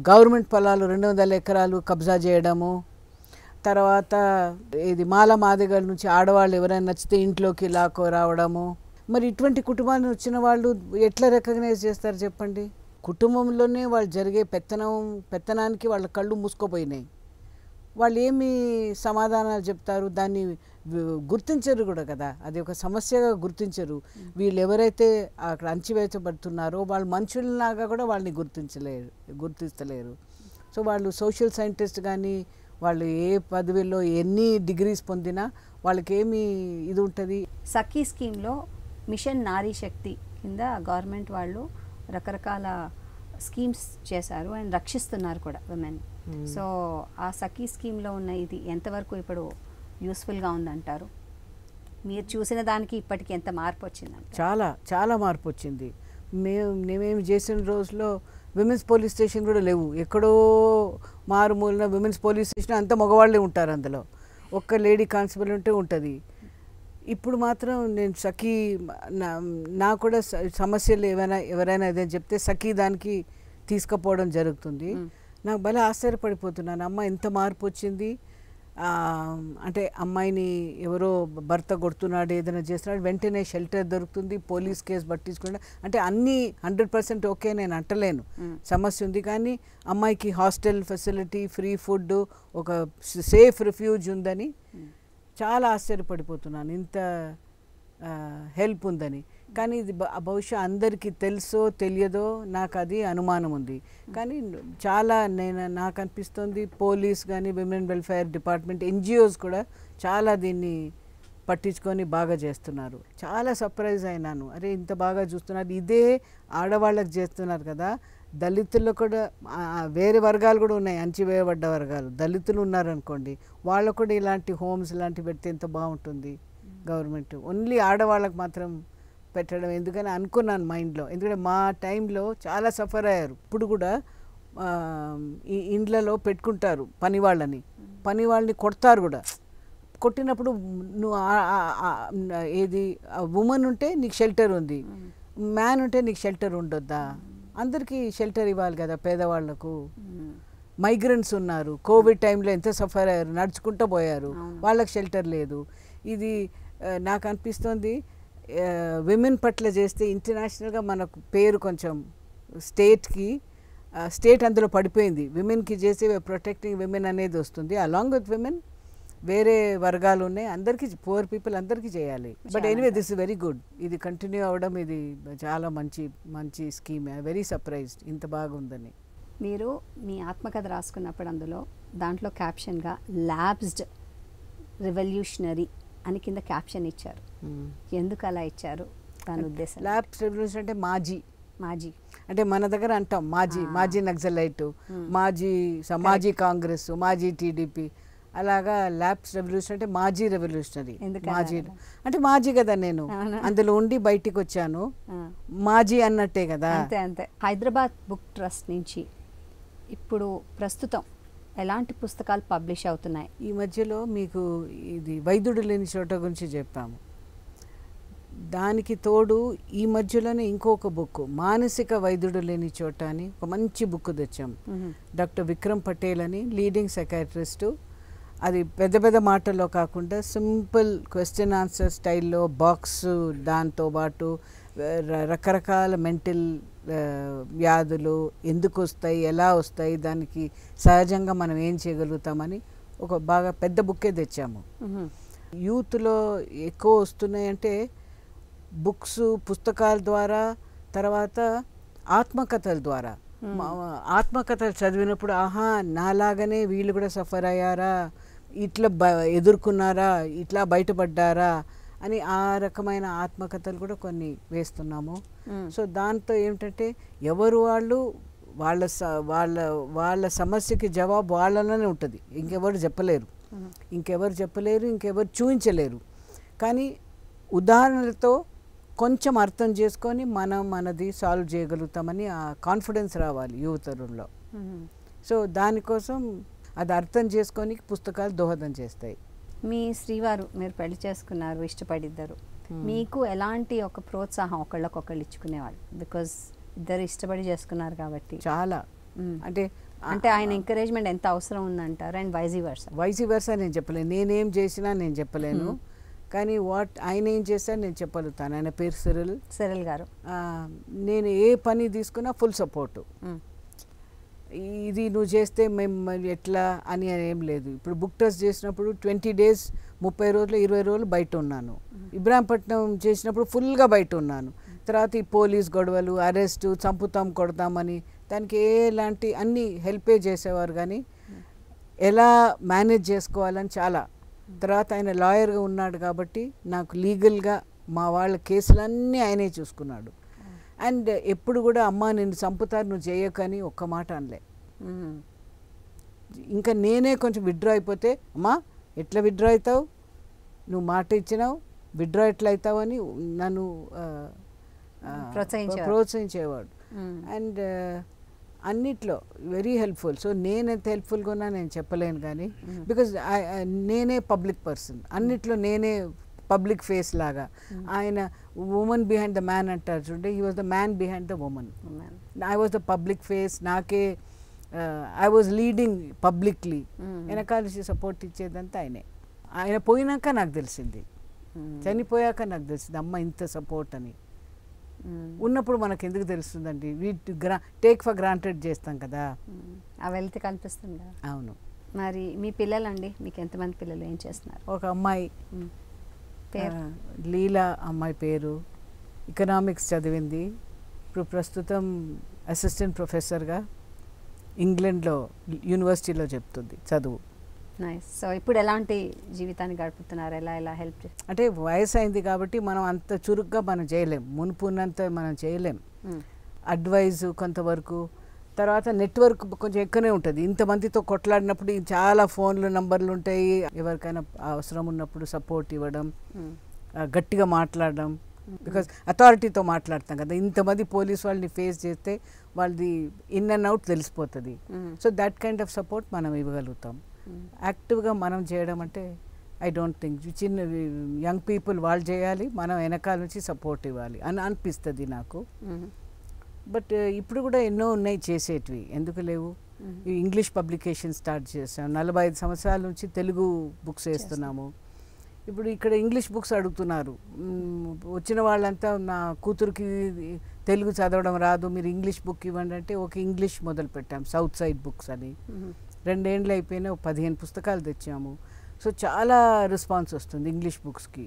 Speaker 2: గవర్నమెంట్ పొలాలు 200 ఎకరాలు కబ్జా చేయడము, తర్వాత ఇది మాదిగల నుంచి ఆడవాళ్ళు ఎవరైనా నచ్చితే ఇంట్లోకి లాక్కో రావడము. మరి ఇటువంటి కుటుంబాన్ని వచ్చిన వాళ్ళు ఎట్లా రికగ్నైజ్ చేస్తారు చెప్పండి? కుటుంబంలోనే వాళ్ళు జరిగే పెత్తనానికి వాళ్ళ కళ్ళు మూసుకుపోయినాయి. వాళ్ళు ఏమి సమాధానాలు చెప్తారు? దాన్ని గుర్తించరు కూడా కదా, అది ఒక సమస్యగా గుర్తించరు. వీళ్ళు ఎవరైతే అక్కడ అణచివేయబడుతున్నారో వాళ్ళు మనుషుల్లాగా కూడా వాళ్ళని గుర్తిస్తలేరు. సో వాళ్ళు సోషల్ సైంటిస్ట్ కానీ వాళ్ళు ఏ పదవిలో ఎన్ని డిగ్రీస్ పొందినా వాళ్ళకి ఏమి ఇది ఉంటుంది.
Speaker 1: సఖీ స్కీమ్లో మిషన్ నారీ శక్తి కింద గవర్నమెంట్ వాళ్ళు రకరకాల స్కీమ్స్ చేశారు అండ్ రక్షిస్తున్నారు కూడా విమెన్. సో ఆ సఖీ స్కీమ్లో ఉన్న ఇది ఎంతవరకు ఇప్పుడు యూస్ఫుల్గా ఉందంటారు? మీరు చూసిన దానికి ఇప్పటికి ఎంత మార్పు వచ్చిందంట?
Speaker 2: చాలా చాలా మార్పు వచ్చింది. మేమేమి చేసిన రోజులో విమెన్స్ పోలీస్ స్టేషన్ కూడా లేవు. ఎక్కడో మారుమూలన విమెన్స్ పోలీస్ స్టేషన్ అంతా మగవాళ్ళే ఉంటారు, అందులో ఒక్క లేడీ కానిస్టేబుల్ ఉంటే ఉంటుంది. ఇప్పుడు మాత్రం నేను సఖీ నా కూడా సమస్యలు ఎవరైనా అదే చెప్తే సఖీ దానికి తీసుకుపోవడం జరుగుతుంది. నాకు భలే ఆశ్చర్యపడిపోతున్నాను, అమ్మ ఎంత మార్పు వచ్చింది. అంటే అమ్మాయిని ఎవరో భర్త కొడుతున్నాడు, ఏదైనా చేస్తున్నాడు, వెంటనే షెల్టర్ దొరుకుతుంది, పోలీస్ కేసు పట్టించుకుంటా. అంటే అన్నీ 100% ఓకే నేను అంటలేను, సమస్య ఉంది. కానీ అమ్మాయికి హాస్టల్ ఫెసిలిటీ, ఫ్రీ ఫుడ్, ఒక సేఫ్ రిఫ్యూజ్ ఉందని చాలా ఆశ్చర్యపడిపోతున్నాను, ఇంత హెల్ప్ ఉందని. కానీ ఇది బహుశా అందరికీ తెలుసో తెలియదో నాకు అది అనుమానం ఉంది. కానీ చాలా నాకు అనిపిస్తుంది పోలీస్ కానీ విమెన్ వెల్ఫేర్ డిపార్ట్మెంట్, ఎన్జిఓస్ కూడా చాలా దీన్ని పట్టించుకొని బాగా చేస్తున్నారు. చాలా సర్ప్రైజ్ అయినాను, అరే ఇంత బాగా చూస్తున్నారు, ఇదే ఆడవాళ్ళకి చేస్తున్నారు కదా. దళితుల్లో కూడా వేరే వర్గాలు కూడా ఉన్నాయి, అణచివేయబడ్డ వర్గాలు, దళితులు ఉన్నారనుకోండి, వాళ్ళకు కూడా ఇలాంటి హోమ్స్ ఇలాంటివి పెడితే ఎంత బాగుంటుంది గవర్నమెంట్. ఓన్లీ ఆడవాళ్ళకి మాత్రం పెట్టడం ఎందుకని అనుకున్నాను మైండ్లో. ఎందుకంటే మా టైంలో చాలా సఫర్ అయ్యారు. ఇప్పుడు కూడా ఈ ఇండ్లలో పెట్టుకుంటారు పని వాళ్ళని కొడతారు కూడా. కొట్టినప్పుడు నువ్వు ఏది ఉమెన్ ఉంటే నీకు షెల్టర్ ఉంది, మ్యాన్ ఉంటే నీకు షెల్టర్ ఉండొద్దా? అందరికీ షెల్టర్ ఇవ్వాలి కదా పేదవాళ్లకు. మైగ్రెంట్స్ ఉన్నారు, కోవిడ్ టైంలో ఎంత సఫర్ అయ్యారు, నడుచుకుంటూ పోయారు, వాళ్ళకి షెల్టర్ లేదు. ఇది నాకు అనిపిస్తుంది విమెన్ పట్ల చేస్తే ఇంటర్నేషనల్గా మనకు పేరు కొంచెం స్టేట్ అందులో పడిపోయింది. విమెన్కి చేసి ప్రొటెక్టింగ్ విమెన్ అనేది వస్తుంది. అలాంగ్ విత్ విమెన్ వేరే వర్గాలు ఉన్నాయి, అందరికీ పువర్ పీపుల్ అందరికీ చేయాలి. But anyway this is very good, ఇది కంటిన్యూ అవ్వడం ఇది చాలా మంచి స్కీమ్. వెరీ సర్ప్రైజ్డ్ ఇంత బాగుందని.
Speaker 1: మీరు మీ ఆత్మకథ రాసుకున్నప్పుడు దాంట్లో క్యాప్షన్గా ల్యాబ్స్డ్ రెవల్యూషనరీ అని కింద క్యాప్షన్ ఇచ్చారు. ఎందుకు అలా ఇచ్చారు, దాని ఉద్దేశం?
Speaker 2: ల్యాబ్స్ రెవల్యూషన్ అంటే మాజీ అంటే మన దగ్గర అంటాం మాజీ నక్సలైట్, మాజీ కాంగ్రెస్, మాజీ టీడీపీ, అలాగా ల్యాబ్స్ రెవల్యూషన్ అంటే మాజీ రెవల్యూషనరీ. అంటే మాజీ కదా, నేను అందులో ఉండి బయటికి వచ్చాను, మాజీ అన్నట్టే కదా.
Speaker 1: అంతే. హైదరాబాద్ బుక్ ట్రస్ట్ నుంచి ఇప్పుడు ప్రస్తుతం ఎలాంటి పుస్తకాలు పబ్లిష్ అవుతున్నాయి?
Speaker 2: ఈ మధ్యలో మీకు ఇది వైద్యుడు లేని చోట గురించి చెప్పాము. దానికి తోడు ఈ మధ్యలోనే ఇంకొక బుక్ మానసిక వైద్యుడు లేని చోట అని ఒక మంచి బుక్ తెచ్చాము. డాక్టర్ విక్రమ్ పటేల్ అని లీడింగ్ సైకాట్రిస్టు. అది పెద్ద మాటల్లో కాకుండా సింపుల్ క్వశ్చన్ ఆన్సర్ స్టైల్లో బాక్స్, దాంతోపాటు రకరకాల మెంటల్ వ్యాధులు ఎందుకు వస్తాయి, ఎలా వస్తాయి, దానికి సహజంగా మనం ఏం చేయగలుగుతామని ఒక బాగా పెద్ద బుక్కే తెచ్చాము. యూత్లో ఎక్కువ వస్తున్నాయంటే పుస్తకాల ద్వారా, తర్వాత ఆత్మకథల ద్వారా. ఆత్మకథలు చదివినప్పుడు ఆహా నాలాగనే వీళ్ళు కూడా సఫర్ అయ్యారా, ఇట్లా ఎదుర్కొన్నారా, ఇట్లా బయటపడ్డారా అని ఆ రకమైన ఆత్మకథలు కూడా కొన్ని వేస్తున్నాము. సో దాంతో ఏమిటంటే ఎవరు వాళ్ళ సమస్యకి జవాబు వాళ్ళలోనే ఉంటుంది, ఇంకెవరు చెప్పలేరు, ఇంకెవరు చూపించలేరు. కానీ ఉదాహరణలతో కొంచెం అర్థం చేసుకొని మనది సాల్వ్ చేయగలుగుతామని ఆ కాన్ఫిడెన్స్ రావాలి యువతరంలో. సో దానికోసం అది అర్థం చేసుకొని పుస్తకాలు దోహదం చేస్తాయి.
Speaker 1: మీ శ్రీవారు మీరు పెళ్లి చేసుకున్నారు, ఇష్టపడిద్దరు, మీకు ఎలాంటి ఒక ప్రోత్సాహం ఒకళ్ళకొకళ్ళు ఇచ్చుకునేవాళ్ళు? బికాజ్ ఇద్దరు ఇష్టపడి చేసుకున్నారు కాబట్టి చాలా అంటే ఆయన ఎంకరేజ్మెంట్ ఎంత అవసరం ఉందంటారు? అండ్ వైజీ వర్సా
Speaker 2: నేను చెప్పలేను, నేనేం చేసినా నేను చెప్పలేను. కానీ ఆయన ఏం చేశారు నేను చెప్పగలుగుతాను. ఆయన పేరు సిరిల్ గారు. నేను ఏ పని తీసుకున్నా ఫుల్ సపోర్టు. ఇది నువ్వు చేస్తే మేము ఎట్లా అని ఏం లేదు. ఇప్పుడు బుక్ టెస్ట్ చేసినప్పుడు 20 days 30 రోజులు 20 రోజులు బయట ఉన్నాను. ఇబ్రాహీంపట్నం చేసినప్పుడు ఫుల్గా బయట ఉన్నాను. తర్వాత ఈ పోలీస్ గొడవలు, అరెస్టు, చంపుతాం కొడతామని దానికి ఎలాంటి అన్నీ హెల్పే చేసేవారు. కానీ ఎలా మేనేజ్ చేసుకోవాలని చాలా. తర్వాత ఆయన లాయర్గా ఉన్నాడు కాబట్టి నాకు లీగల్గా మా వాళ్ళ కేసులన్నీ ఆయనే చూసుకున్నాడు. అండ్ ఎప్పుడు కూడా అమ్మ నిన్ను చంపుతారు నువ్వు చేయకని ఒక్క మాట అనలే. ఇంకా నేనే కొంచెం విత్డ్రా అయిపోతే అమ్మా ఎట్లా విత్డ్రా అవుతావు, నువ్వు మాట ఇచ్చినావు విత్డ్రా ఎట్లా అవుతావు అని నన్ను ప్రోత్సహించేవాడు. అండ్ అన్నిట్లో వెరీ హెల్ప్ఫుల్. సో నేను ఎంత హెల్ప్ఫుల్గా ఉన్నా నేను చెప్పలేను, కానీ బికాజ్ నేనే పబ్లిక్ పర్సన్, అన్నిట్లో నేనే పబ్లిక్ ఫేస్ లాగా. ఆయన ఉమెన్ బిహైండ్ ద మ్యాన్ అంటారు చూడండి, he was the man behind the women. I was the public face. నాకే ఐ వాజ్ లీడింగ్ పబ్లిక్లీ. వెనకాల నుంచి సపోర్ట్ ఇచ్చేదంతా ఆయనే. ఆయన పోయినాక నాకు తెలిసింది, చనిపోయాక నాకు తెలిసింది అమ్మ ఇంత సపోర్ట్ అని. ఉన్నప్పుడు మనకు ఎందుకు తెలుస్తుందండి, టేక్ ఫర్ గ్రాంటెడ్ చేస్తాం కదా,
Speaker 1: ఆ వెల్త్ కనిపిస్తుంది కదా.
Speaker 2: అవును.
Speaker 1: మరి మీ పిల్లలండి, మీకు ఎంతమంది పిల్లలు, ఏం చేస్తున్నారు?
Speaker 2: ఒక అమ్మాయి లీలా అమ్మాయి పేరు, ఎకనామిక్స్ చదివింది. ఇప్పుడు ప్రస్తుతం అసిస్టెంట్ ప్రొఫెసర్గా ఇంగ్లాండ్లో యూనివర్సిటీలో చెప్తుంది చదువు.
Speaker 1: నైస్. సో ఇప్పుడు ఎలాంటి జీవితాన్ని గడుపుతున్నారు, ఎలా హెల్ప్ చేస్తారు?
Speaker 2: అంటే వయసు అయింది కాబట్టి మనం అంత చురుగ్గా మనం చేయలేం, మునుపున్నంత మనం చేయలేం. అడ్వైజ్ కొంతవరకు, తర్వాత నెట్వర్క్ కొంచెం ఎక్కువనే ఉంటుంది. ఇంతమందితో కొట్లాడినప్పుడు చాలా ఫోన్లు నంబర్లు ఉంటాయి, ఎవరికైనా అవసరం ఉన్నప్పుడు సపోర్ట్ ఇవ్వడం, గట్టిగా మాట్లాడడం. బికాజ్ అథారిటీతో మాట్లాడతాం కదా, ఇంతమంది పోలీస్ వాళ్ళని ఫేస్ చేస్తే వాళ్ళది ఇన్ అండ్ అవుట్ తెలిసిపోతుంది. So that kind of support మనం ఇవ్వగలుగుతాం. యాక్టివ్గా మనం చేయడం అంటే ఐ డోంట్ థింక్, చిన్న యంగ్ పీపుల్ వాళ్ళు చేయాలి, మనం వెనకాల నుంచి సపోర్ట్ ఇవ్వాలి అని అనిపిస్తుంది నాకు. బట్ ఇప్పుడు కూడా ఎన్నో ఉన్నాయి చేసేటివి, ఎందుకు లేవు. ఇంగ్లీష్ పబ్లికేషన్ స్టార్ట్ చేసాం, 45 సంవత్సరాల నుంచి తెలుగు బుక్స్ వేస్తున్నాము. ఇప్పుడు ఇక్కడ ఇంగ్లీష్ బుక్స్ అడుగుతున్నారు. వచ్చిన వాళ్ళంతా నా కూతురికి తెలుగు చదవడం రాదు, మీరు ఇంగ్లీష్ బుక్ ఇవ్వండి అంటే ఒక ఇంగ్లీష్ మొదలు పెట్టాం, సౌత్ సైడ్ బుక్స్ అని. 2 ఏళ్ళు అయిపోయినా 15 పుస్తకాలు తెచ్చాము. సో చాలా రెస్పాన్స్ వస్తుంది ఇంగ్లీష్ బుక్స్కి.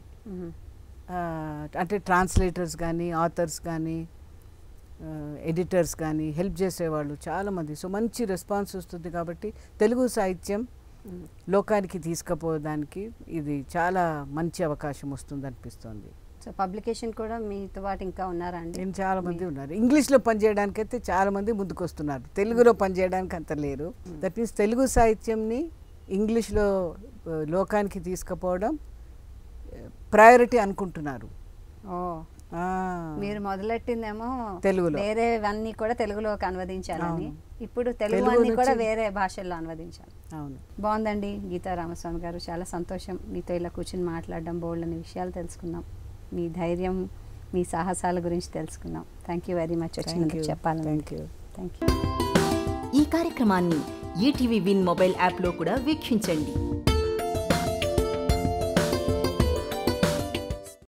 Speaker 2: అంటే ట్రాన్స్లేటర్స్ కానీ, ఆథర్స్ కానీ, ఎడిటర్స్ కానీ హెల్ప్ చేసేవాళ్ళు చాలామంది. సో మంచి రెస్పాన్స్ వస్తుంది. కాబట్టి తెలుగు సాహిత్యం లోకానికి తీసుకుపోవడానికి ఇది చాలా మంచి అవకాశం వస్తుంది అనిపిస్తుంది.
Speaker 1: సో పబ్లికేషన్ కూడా మీతో పాటు ఇంకా ఉన్నారా అండి?
Speaker 2: నేను చాలామంది ఉన్నారు. ఇంగ్లీష్లో పనిచేయడానికి అయితే చాలామంది ముందుకు వస్తున్నారు, తెలుగులో పనిచేయడానికి అంత లేరు. దట్ మీన్స్ తెలుగు సాహిత్యంని ఇంగ్లీష్లో లోకానికి తీసుకుపోవడం ప్రయారిటీ అనుకుంటున్నారు.
Speaker 1: మీరు మొదలెట్టిందేమో
Speaker 2: తెలుగులో,
Speaker 1: వేరేవన్నీ కూడా తెలుగులోకి అనువదించాలని, ఇప్పుడు తెలుగు అన్ని కూడా వేరే భాషల్లో అనువదించాలి.
Speaker 2: అవును,
Speaker 1: బాగుందండి. గీతా రామస్వామి గారు, చాలా సంతోషం మీతో ఇలా కూర్చుని మాట్లాడడం, బోల్డ్ అనే విషయాలు తెలుసుకున్నాం, మీ ధైర్యం, మీ సాహసాల గురించి తెలుసుకున్నాం. థ్యాంక్ యూ వెరీ మచ్ వచ్చినందుకు చెప్పాలి.
Speaker 2: Thank you.
Speaker 1: Thank you.
Speaker 3: ఈ కార్యక్రమాన్ని ఈటీవీ విన్ మొబైల్ యాప్లో కూడా వీక్షించండి.